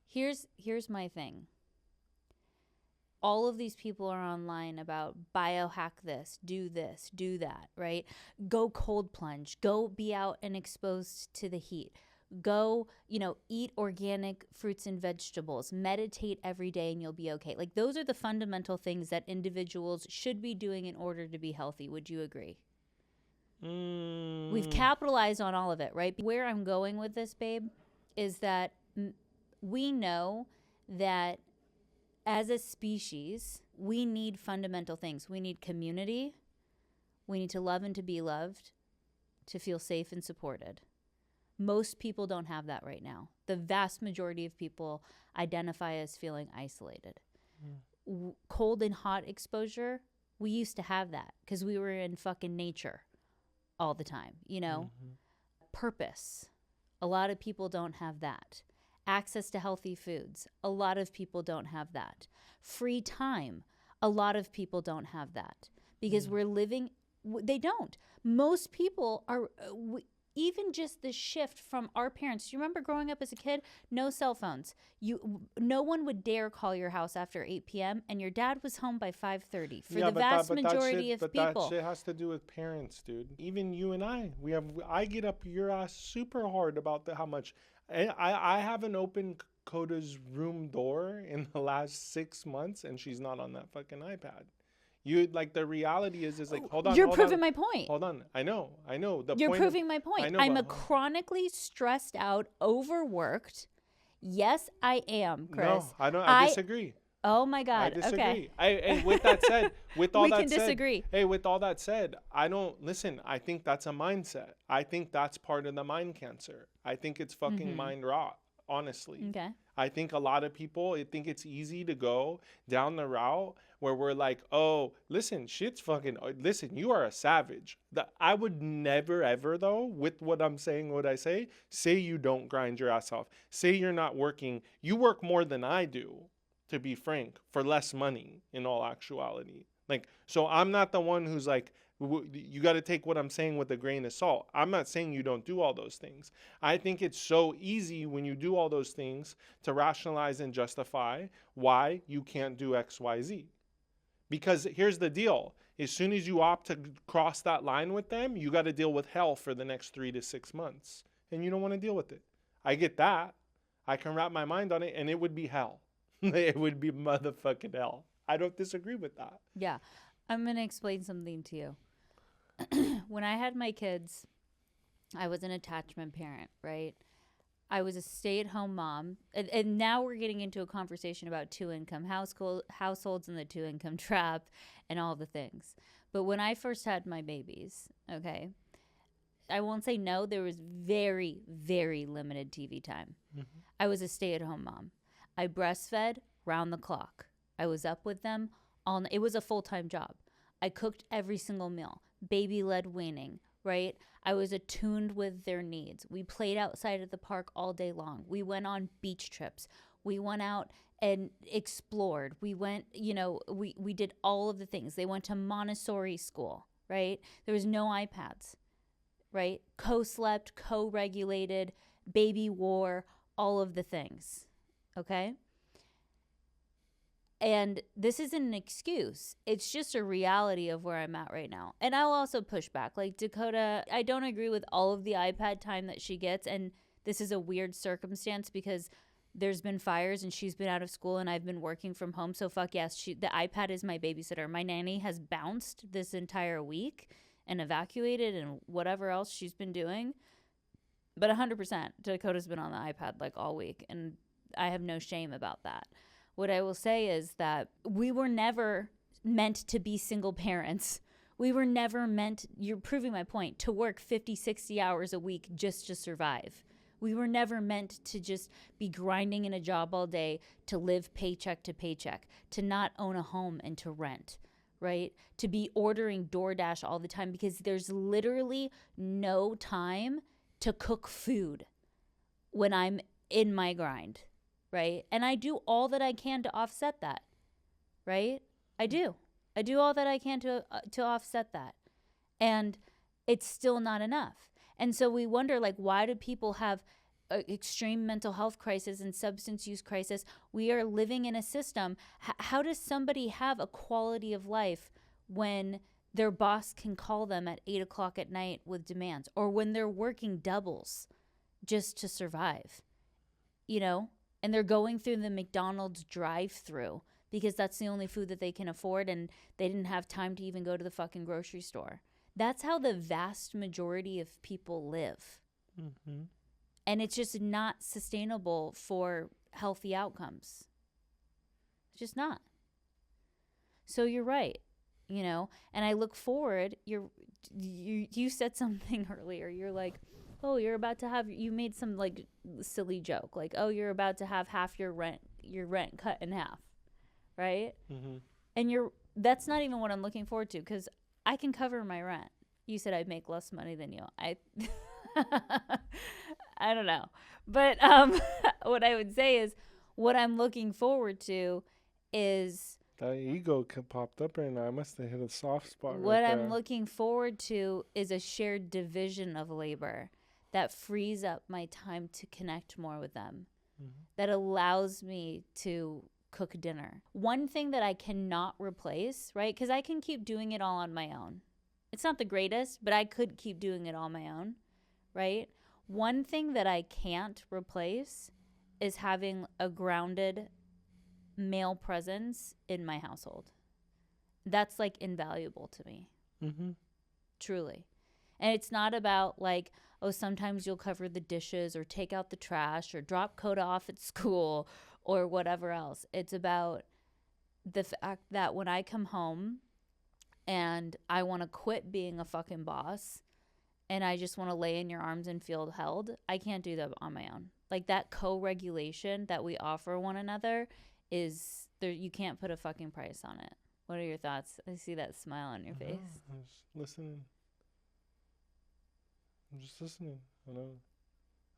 Here's my thing. All of these people are online about biohack this, do that, right? Go cold plunge, go be out and exposed to the heat. Go, eat organic fruits and vegetables, meditate every day and you'll be okay. Like, those are the fundamental things that individuals should be doing in order to be healthy. Would you agree? We've capitalized on all of it, right? Where I'm going with this, babe, is that we know that as a species, we need fundamental things. We need community. We need to love and to be loved, to feel safe and supported. Most people don't have that right now. The vast majority of people identify as feeling isolated. Cold and hot exposure, we used to have that because we were in fucking nature all the time, Purpose. A lot of people don't have that. Access to healthy foods. A lot of people don't have that. Free time. A lot of people don't have that because we're living, they don't. Most people are, even just the shift from our parents. Do you remember growing up as a kid? No cell phones. No one would dare call your house after 8 p.m. and your dad was home by 5:30 for the vast majority of people. That shit has to do with parents, dude. Even you and I get up your ass super hard about how much. I haven't opened Coda's room door in the last 6 months and she's not on that fucking iPad. The reality is like, hold on. You're proving my point. Hold on. I know. You're proving my point. I'm a chronically stressed out, overworked. Yes, I am, Chris. No, I disagree. Oh my God. I disagree. Okay. And with that said, with all we that can said, disagree. Hey, with all that said, I think that's a mindset. I think that's part of the mind cancer. I think it's fucking mind rot. honestly. Okay. I think a lot of people, I think it's easy to go down the route where we're like, oh, listen, shit's fucking, listen, you are a savage. I would never, ever, though, with what I'm saying, what I say you don't grind your ass off. Say you're not working. You work more than I do, to be frank, for less money in all actuality. Like, so I'm not the one who's like, you got to take what I'm saying with a grain of salt. I'm not saying you don't do all those things. I think it's so easy when you do all those things to rationalize and justify why you can't do XYZ. Because here's the deal. As soon as you opt to cross that line with them, you got to deal with hell for the next 3 to 6 months. And you don't want to deal with it. I get that. I can wrap my mind on it, and it would be hell. It would be motherfucking hell. I don't disagree with that. Yeah. I'm going to explain something to you. When I had my kids, I was an attachment parent, right? I was a stay-at-home mom. And now we're getting into a conversation about two-income households and the two-income trap and all the things. But when I first had my babies, okay, I won't say no, there was very, very limited TV time. Mm-hmm. I was a stay-at-home mom. I breastfed round the clock. I was up with them it was a full-time job. I cooked every single meal, baby-led weaning, right? I was attuned with their needs. We played outside of the park all day long. We went on beach trips. We went out and explored. We went, we did all of the things. They went to Montessori school, right? There was no iPads, right? Co-slept, co-regulated, baby wore, all of the things, okay? And this isn't an excuse. It's just a reality of where I'm at right now. And I'll also push back. Like Dakota, I don't agree with all of the iPad time that she gets. And this is a weird circumstance because there's been fires and she's been out of school and I've been working from home. So fuck yes, the iPad is my babysitter. My nanny has bounced this entire week and evacuated and whatever else she's been doing. But 100%, Dakota's been on the iPad like all week. And I have no shame about that. What I will say is that we were never meant to be single parents. We were never meant, you're proving my point, to work 50, 60 hours a week just to survive. We were never meant to just be grinding in a job all day, to live paycheck to paycheck, to not own a home and to rent, right? To be ordering DoorDash all the time because there's literally no time to cook food when I'm in my grind. Right? And I do all that I can to offset that. Right? I do all that I can to offset that. And it's still not enough. And so we wonder, like, why do people have extreme mental health crisis and substance use crisis? We are living in a system. How does somebody have a quality of life when their boss can call them at 8 o'clock at night with demands, or when they're working doubles just to survive? And they're going through the McDonald's drive-thru because that's the only food that they can afford and they didn't have time to even go to the fucking grocery store. That's how the vast majority of people live. Mm-hmm. And it's just not sustainable for healthy outcomes. It's just not. So you're right, and I look forward. You said something earlier. You're like, oh, you made some like silly joke. Like, oh, you're about to have half your rent cut in half. Right? Mm-hmm. And that's not even what I'm looking forward to because I can cover my rent. You said I'd make less money than you. I don't know. But what I would say is what I'm looking forward to is that ego popped up right now. I must have hit a soft spot right there. What I'm looking forward to is a shared division of labor that frees up my time to connect more with them, that allows me to cook dinner. One thing that I cannot replace, right? Because I can keep doing it all on my own. It's not the greatest, but I could keep doing it on my own, right? One thing that I can't replace is having a grounded male presence in my household. That's like invaluable to me. Mm-hmm. Truly. And it's not about like, oh, sometimes you'll cover the dishes or take out the trash or drop Coda off at school or whatever else. It's about the fact that when I come home and I want to quit being a fucking boss and I just want to lay in your arms and feel held, I can't do that on my own. Like that co-regulation that we offer one another is there. You can't put a fucking price on it. What are your thoughts? I see that smile on your face. I'm just listening. I'm just listening. I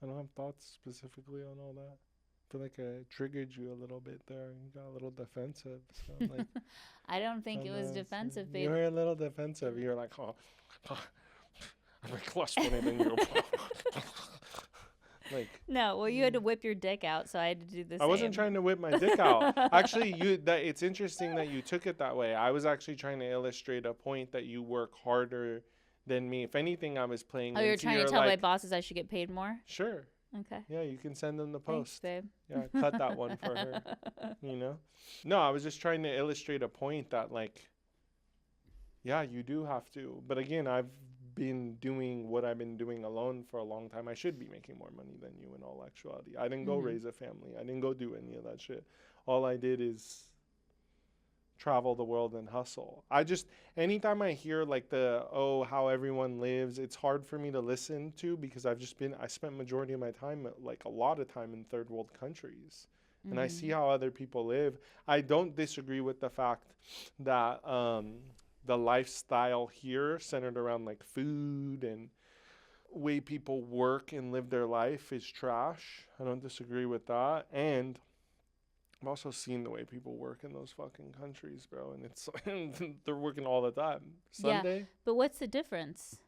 don't have thoughts specifically on all that. I feel like I triggered you a little bit there. You got a little defensive. So I'm like, I don't think it was defensive, babe. You were a little defensive. You're like, oh I'm clustering in you. Like, no, well, you had to whip your dick out, so I had to do the same. I wasn't trying to whip my dick out. Actually, it's interesting that you took it that way. I was actually trying to illustrate a point that you work harder than me. If anything, I was playing. Oh, you're trying to tell my bosses I should get paid more? Sure. Okay. Yeah, you can send them the post. Thanks, babe. Yeah, cut that one for her. You know? No, I was just trying to illustrate a point that, like, yeah, you do have to. But again, I've been doing what I've been doing alone for a long time. I should be making more money than you in all actuality. I didn't go raise a family. I didn't go do any of that shit. All I did is travel the world and hustle. Anytime I hear like how everyone lives, it's hard for me to listen to because I spent majority of my time, like a lot of time in third world countries. And I see how other people live. I don't disagree with the fact that the lifestyle here centered around like food and way people work and live their life is trash. I don't disagree with that. And I've also seen the way people work in those fucking countries, bro. And it's they're working all the time. Sunday? Yeah, but what's the difference?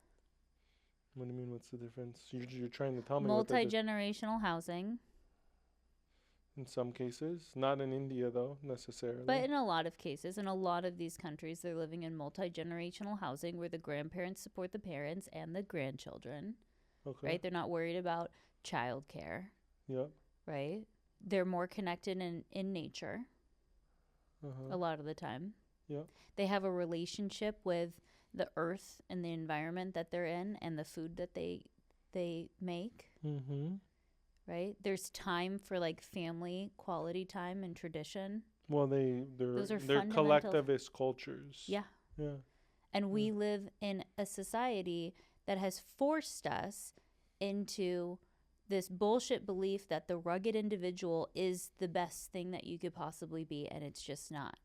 What do you mean, what's the difference? You're trying to tell me multi-generational housing. In some cases. Not in India, though, necessarily. But in a lot of cases, in a lot of these countries, they're living in multi-generational housing where the grandparents support the parents and the grandchildren. Okay. Right? They're not worried about childcare. Yep. Right? They're more connected in nature a lot of the time. Yep. They have a relationship with the earth and the environment that they're in and the food that they make. Mm-hmm. Right? There's time for like family quality time and tradition. Well, they're collectivist cultures. Yeah. Yeah. And we live in a society that has forced us into this bullshit belief that the rugged individual is the best thing that you could possibly be, and it's just not.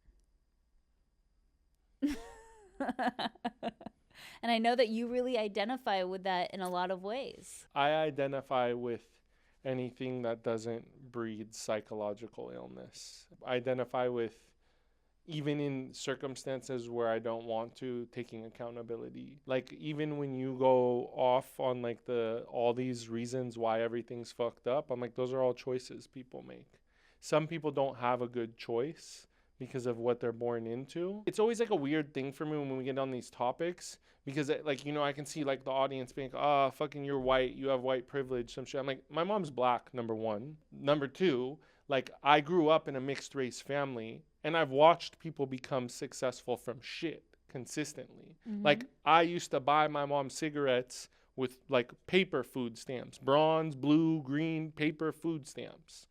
And I know that you really identify with that in a lot of ways. I identify with anything that doesn't breed psychological illness. I identify with, even in circumstances where I don't want to, taking accountability. Like, even when you go off on like all these reasons why everything's fucked up, I'm like, those are all choices people make. Some people don't have a good choice because of what they're born into. It's always like a weird thing for me when we get on these topics, because like, you know, I can see like the audience being, fucking you're white, you have white privilege, some shit. I'm like, my mom's black, number one. Number two, like, I grew up in a mixed race family, and I've watched people become successful from shit consistently. Mm-hmm. Like, I used to buy my mom cigarettes with like paper food stamps, bronze, blue, green paper food stamps.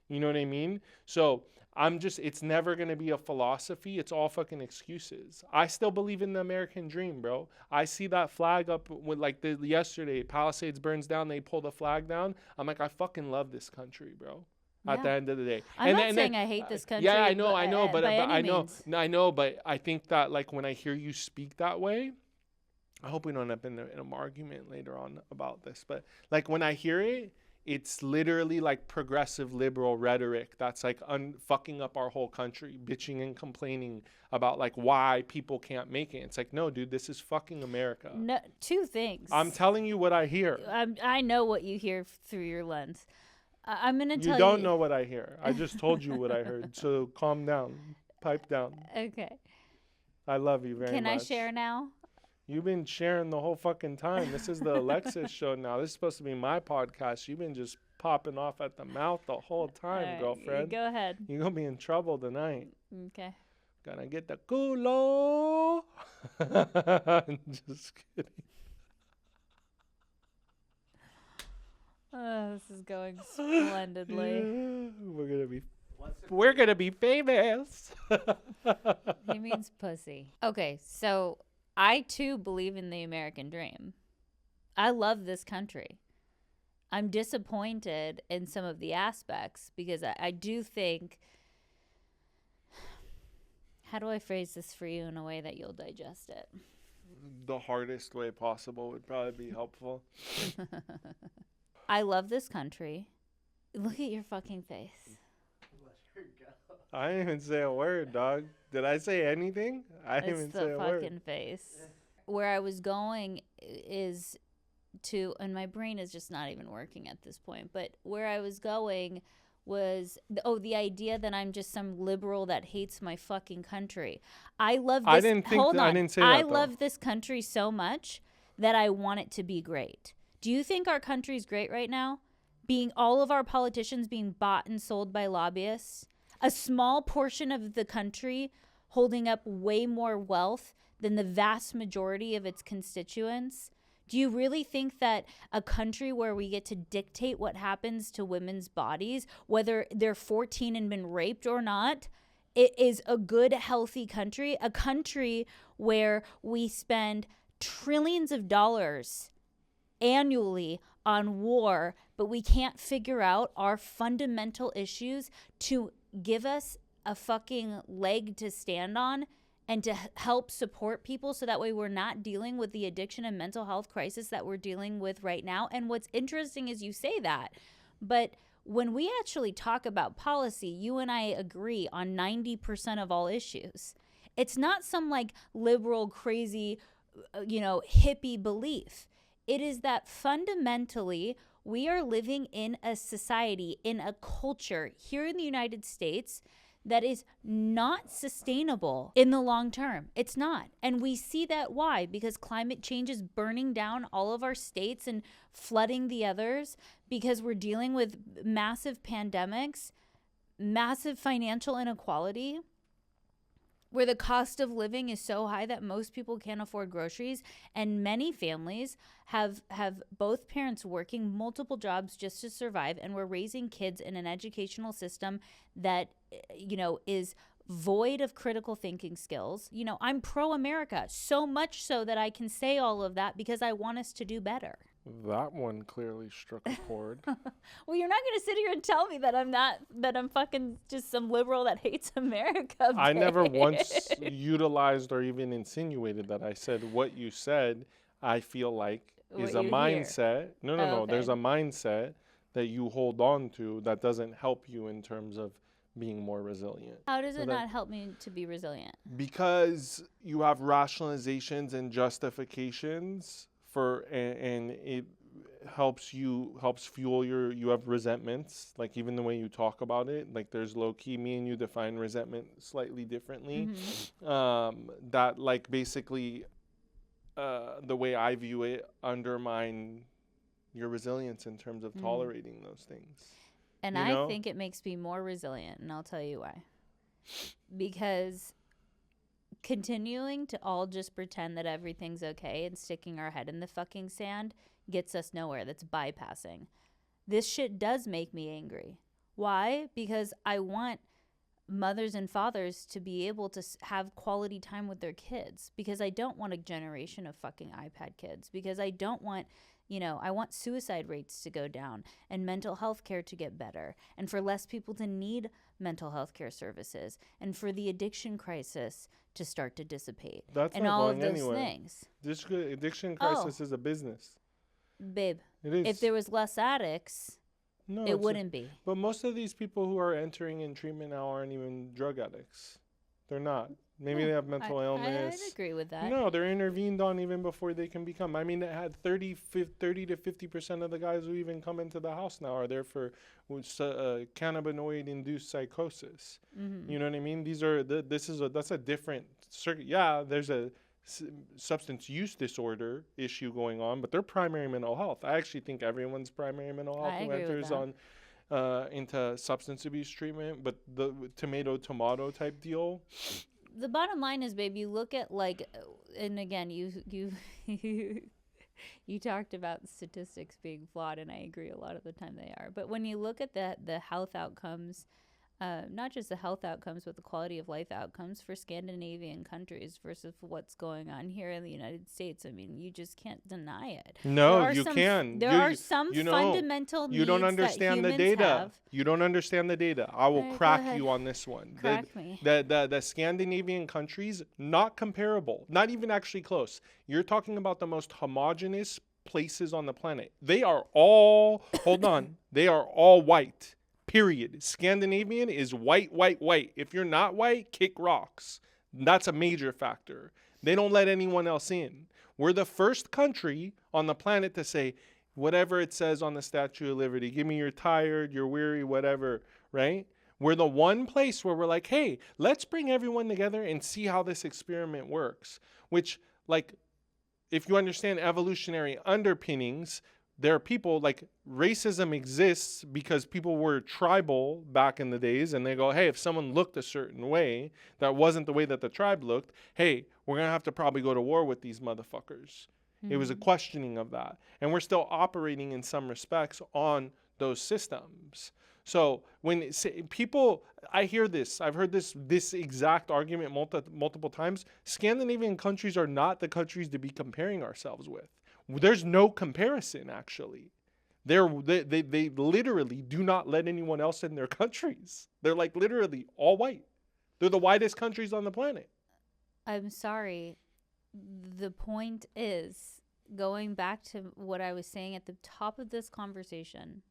You know what I mean? So it's never going to be a philosophy. It's all fucking excuses. I still believe in the American dream, bro. I see that flag up with like yesterday, Palisades burns down, they pull the flag down. I'm like, I fucking love this country, bro. Yeah. At the end of the day. I'm not saying I hate this country. Yeah, I know, but I think that like when I hear you speak that way, I hope we don't end up in an argument later on about this, but like when I hear it, it's literally like progressive liberal rhetoric that's like fucking up our whole country, bitching and complaining about like why people can't make it. It's like, no, dude, this is fucking America. No, two things. I'm telling you what I hear. I know what you hear through your lens. I'm going to tell you. You don't know what I hear. I just told you what I heard. So calm down. Pipe down. Okay. I love you very much. Can I share now? You've been sharing the whole fucking time. This is the Alexis show now. This is supposed to be my podcast. You've been just popping off at the mouth the whole time, right, girlfriend. Go ahead. You're going to be in trouble tonight. Okay. Gonna get the culo. Just kidding. Oh, this is going splendidly. We're gonna be famous. He means pussy. Okay, so I too believe in the American dream. I love this country. I'm disappointed in some of the aspects because I do think, how do I phrase this for you in a way that you'll digest it? The hardest way possible would probably be helpful. I love this country. Look at your fucking face. I didn't even say a word, dog. Did I say anything? I didn't It's even the say a fucking word. face. Where I was going is to, and my brain is just not even working at this point, but where I was going was, the idea that I'm just some liberal that hates my fucking country. I love this. I didn't say I that though. love this country so much that I want it to be great. Do you think our country's great right now? Being all of our politicians being bought and sold by lobbyists, a small portion of the country holding up way more wealth than the vast majority of its constituents. Do you really think that a country where we get to dictate what happens to women's bodies, whether they're 14 and been raped or not, it is a good, healthy country? A country where we spend trillions of dollars annually on war, but we can't figure out our fundamental issues to give us a fucking leg to stand on and to help support people so that way we're not dealing with the addiction and mental health crisis that we're dealing with right now. And what's interesting is you say that, but when we actually talk about policy, you and I agree on 90% of all issues. It's not some like liberal, crazy, hippie belief. It is that fundamentally we are living in a society, in a culture here in the United States that is not sustainable in the long term. It's not. And we see that why? Because climate change is burning down all of our states and flooding the others, because we're dealing with massive pandemics, massive financial inequality, where the cost of living is so high that most people can't afford groceries, and many families have both parents working multiple jobs just to survive, and we're raising kids in an educational system that is void of critical thinking skills. I'm pro-America, so much so that I can say all of that because I want us to do better. That one clearly struck a chord. Well, you're not going to sit here and tell me that I'm fucking just some liberal that hates America. I never once utilized or even insinuated that. I said what you said, I feel like, is a mindset. No. Okay. There's a mindset that you hold on to that doesn't help you in terms of being more resilient. How does it not help me to be resilient? Because you have rationalizations and justifications and it helps fuel you have resentments, like even the way you talk about it, like there's low key, me and you define resentment slightly differently. That like basically the way I view it undermine your resilience in terms of tolerating those things. And I think it makes me more resilient, and I'll tell you why. Because continuing to all just pretend that everything's okay and sticking our head in the fucking sand gets us nowhere. That's bypassing. This shit does make me angry. Why? Because I want mothers and fathers to be able to have quality time with their kids, because I don't want a generation of fucking iPad kids, because I don't want, I want suicide rates to go down and mental health care to get better, and for less people to need mental health care services, and for the addiction crisis to start to dissipate. That's and not all going of those anywhere. things. This addiction crisis is a business. Babe, it is. If there was less addicts, no, it wouldn't be. But most of these people who are entering in treatment now aren't even drug addicts. They're not. Maybe they have mental illness. I'd agree with that. No, they're intervened on even before they can become. I mean, it had 30 to 50% of the guys who even come into the house now are there for cannabinoid-induced psychosis. You know what I mean? That's a different circuit. Yeah, there's a substance use disorder issue going on, but they're primary mental health. I actually think everyone's primary mental health who enters on into substance abuse treatment, but the tomato type deal. The bottom line is, babe, you look at and again, you you talked about statistics being flawed, and I agree a lot of the time they are. But when you look at the health outcomes not just the health outcomes, but the quality of life outcomes for Scandinavian countries versus what's going on here in the United States. I mean, you just can't deny it. No, you can. There are some You know, fundamental you don't needs that understand the humans data. have. You don't understand the data. I will All right, go crack ahead. you on this one. Crack me. The Scandinavian countries, not comparable, not even actually close. You're talking about the most homogenous places on the planet. They are all, hold on, they are all white. Period. Scandinavian is white, white, white. If you're not white, kick rocks. That's a major factor. They don't let anyone else in. We're the first country on the planet to say, whatever it says on the Statue of Liberty, give me you're tired, you're weary, whatever, right? We're the one place where we're like, hey, let's bring everyone together and see how this experiment works. Which, like, if you understand evolutionary underpinnings, there are people, like, racism exists because people were tribal back in the days, and they go, hey, if someone looked a certain way that wasn't the way that the tribe looked, hey, we're going to have to probably go to war with these motherfuckers. It was a questioning of that. And we're still operating in some respects on those systems. So when people, I hear this, I've heard this exact argument multiple times. Scandinavian countries are not the countries to be comparing ourselves with. There's no comparison, actually. They literally do not let anyone else in their countries. They're like literally all white. They're the whitest countries on the planet. I'm sorry. The point is, going back to what I was saying at the top of this conversation,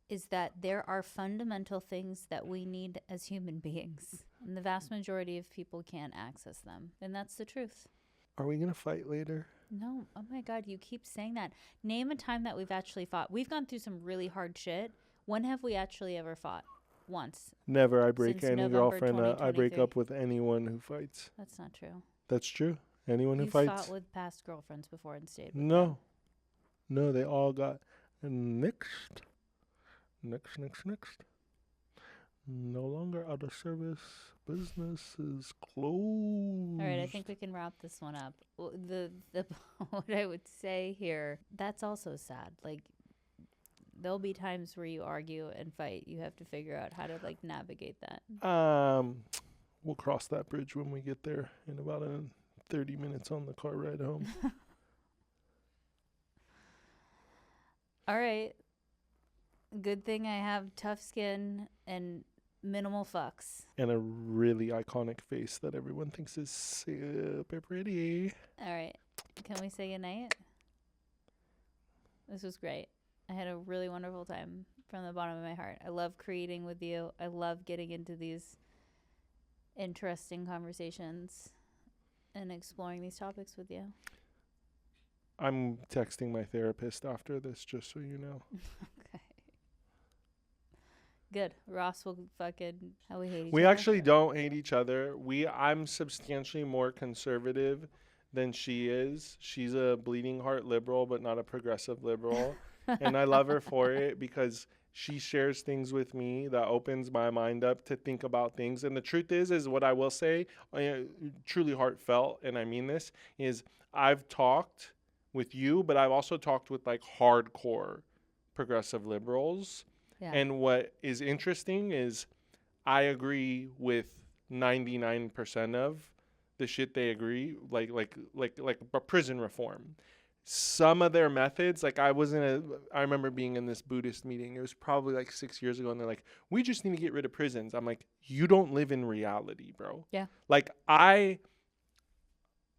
is that there are fundamental things that we need as human beings. And the vast majority of people can't access them. And that's the truth. Are we going to fight later? No. Oh my God, you keep saying that. Name a time that we've actually fought. We've gone through some really hard shit. When have we actually ever fought? Once. Never. I break Since any November girlfriend. I break 2023. up with anyone who fights. That's not true. That's true. Anyone who You've fights. fought with past girlfriends before and stayed with them. No, they all got next. No longer out of service. Business is closed. All right, I think we can wrap this one up. The what I would say here, that's also sad. Like, there'll be times where you argue and fight. You have to figure out how to, like, navigate that. We'll cross that bridge when we get there in about 30 minutes on the car ride home. All right. Good thing I have tough skin and minimal fucks. And a really iconic face that everyone thinks is super pretty. All right. Can we say goodnight? This was great. I had a really wonderful time from the bottom of my heart. I love creating with you. I love getting into these interesting conversations and exploring these topics with you. I'm texting my therapist after this, just so you know. Okay. Good. Ross will fucking how we hate each other. We actually don't hate each other. I'm substantially more conservative than she is. She's a bleeding heart liberal, but not a progressive liberal. And I love her for it because she shares things with me that opens my mind up to think about things. And the truth is what I will say, truly heartfelt, and I mean this, is I've talked with you, but I've also talked with like hardcore progressive liberals. Yeah. And what is interesting is I agree with 99% of the shit they agree, like prison reform. Some of their methods, like I remember being in this Buddhist meeting. It was probably like 6 years ago, and they're like, we just need to get rid of prisons. I'm like, you don't live in reality, bro. Yeah. Like I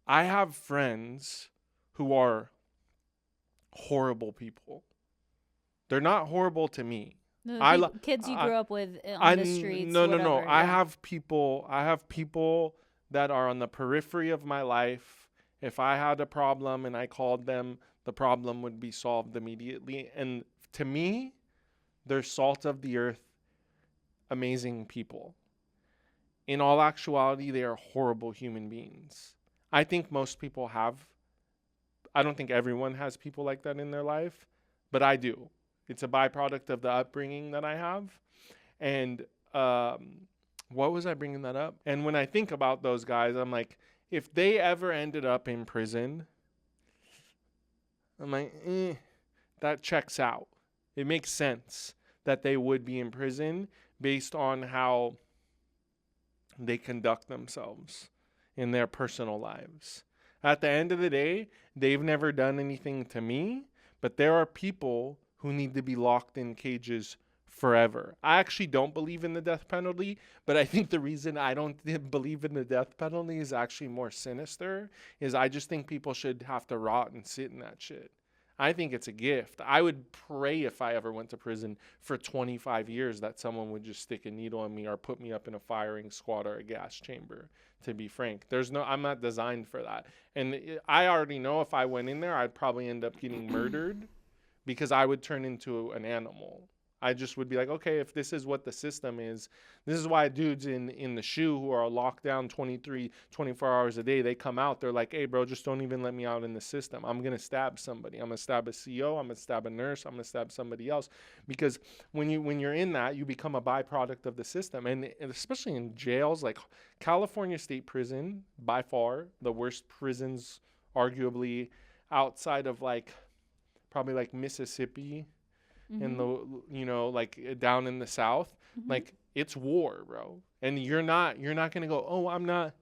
have friends who are horrible people. They're not horrible to me. No, kids you grew up with on the streets. No. Whatever, I yeah. have people that are on the periphery of my life. If I had a problem and I called them, the problem would be solved immediately. And to me, they're salt of the earth, amazing people. In all actuality, they are horrible human beings. I think most people have. I don't think everyone has people like that in their life, but I do. It's a byproduct of the upbringing that I have. And what was I bringing that up? And when I think about those guys, I'm like, if they ever ended up in prison, I'm like, that checks out. It makes sense. that they would be in prison based on how they conduct themselves in their personal lives. At the end of the day, they've never done anything to me, but there are people who need to be locked in cages forever. I actually don't believe in the death penalty, but I think the reason I don't believe in the death penalty is actually more sinister, is I just think people should have to rot and sit in that shit. I think it's a gift. I would pray if I ever went to prison for 25 years that someone would just stick a needle in me or put me up in a firing squad or a gas chamber, to be frank. I'm not designed for that. And I already know if I went in there, I'd probably end up getting murdered because I would turn into an animal. I just would be like, okay, if this is what the system is, this is why dudes in the shoe who are locked down 24 hours a day, they come out, they're like, hey, bro, just don't even let me out in the system. I'm going to stab somebody. I'm going to stab a CO. I'm going to stab a nurse. I'm going to stab somebody else. Because when you're in that, you become a byproduct of the system. And especially in jails, like California State Prison, by far the worst prisons, arguably, outside of probably like Mississippi, in the like down in the South, like it's war, bro. And you're not gonna go, oh, I'm not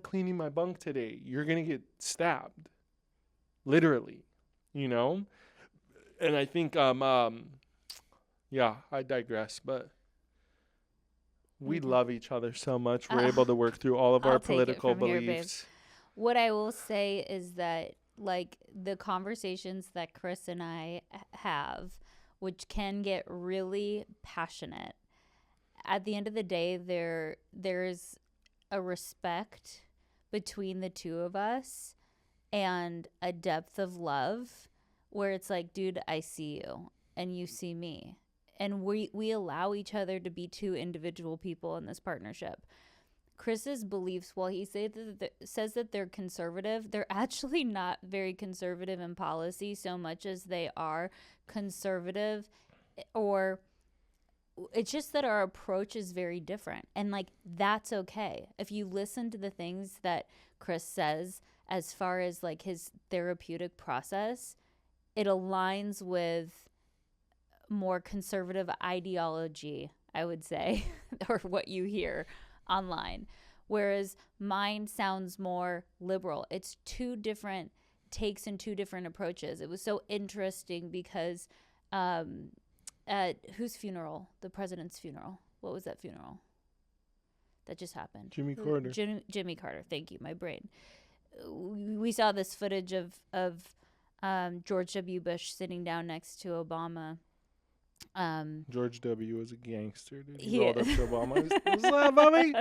cleaning my bunk today. You're gonna get stabbed, literally, And I think yeah, I digress, but we love each other so much. We're able to work through all of our political beliefs. What I will say is that like the conversations that Chris and I have, which can get really passionate, at the end of the day, there's a respect between the two of us and a depth of love where it's like, dude, I see you and you see me. And we allow each other to be two individual people in this partnership. Chris's beliefs, while he says that they're conservative, they're actually not very conservative in policy so much as they are conservative, or it's just that our approach is very different. And like, that's okay. If you listen to the things that Chris says as far as like his therapeutic process, it aligns with more conservative ideology, I would say, or what you hear online, whereas mine sounds more liberal. It's two different takes and two different approaches. It was so interesting because at whose funeral? The president's funeral. What was that funeral that just happened? Jimmy Carter. Jimmy Carter. Thank you. My brain. We saw this footage of George W. Bush sitting down next to Obama. George W. was a gangster, dude. He rolled up to Obama. What's up, Bobby?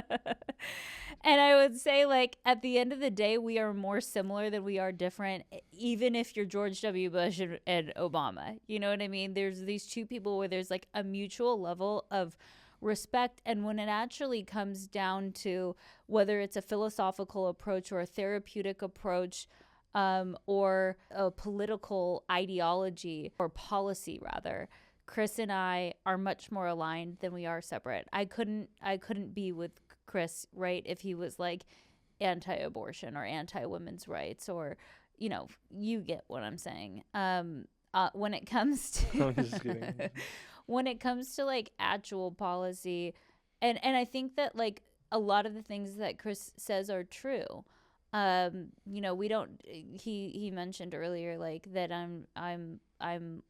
And I would say, like, at the end of the day, we are more similar than we are different, even if you're George W. Bush and Obama. You know what I mean? There's these two people where there's, like, a mutual level of respect. And when it actually comes down to whether it's a philosophical approach or a therapeutic approach, or a political ideology or policy, rather, Chris and I are much more aligned than we are separate. I couldn't be with Chris, right, if he was like anti-abortion or anti-women's rights, or, you get what I'm saying. When it comes to I'm just kidding. When it comes to like actual policy, and I think that like a lot of the things that Chris says are true. We don't. He mentioned earlier like that I'm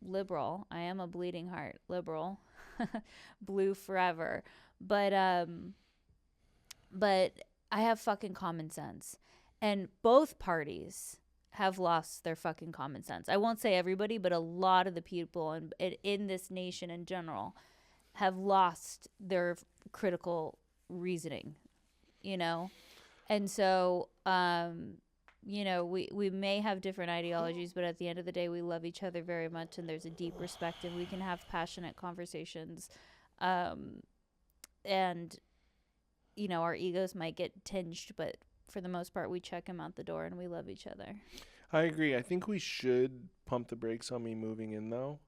liberal. I am a bleeding heart liberal, blue forever. But I have fucking common sense, and both parties have lost their fucking common sense. I won't say everybody, but a lot of the people in this nation in general have lost their critical reasoning. And so, we may have different ideologies, but at the end of the day, we love each other very much, and there's a deep respect, and we can have passionate conversations. And, our egos might get tinged, but for the most part, we check them out the door, and we love each other. I agree. I think we should pump the brakes on me moving in, though.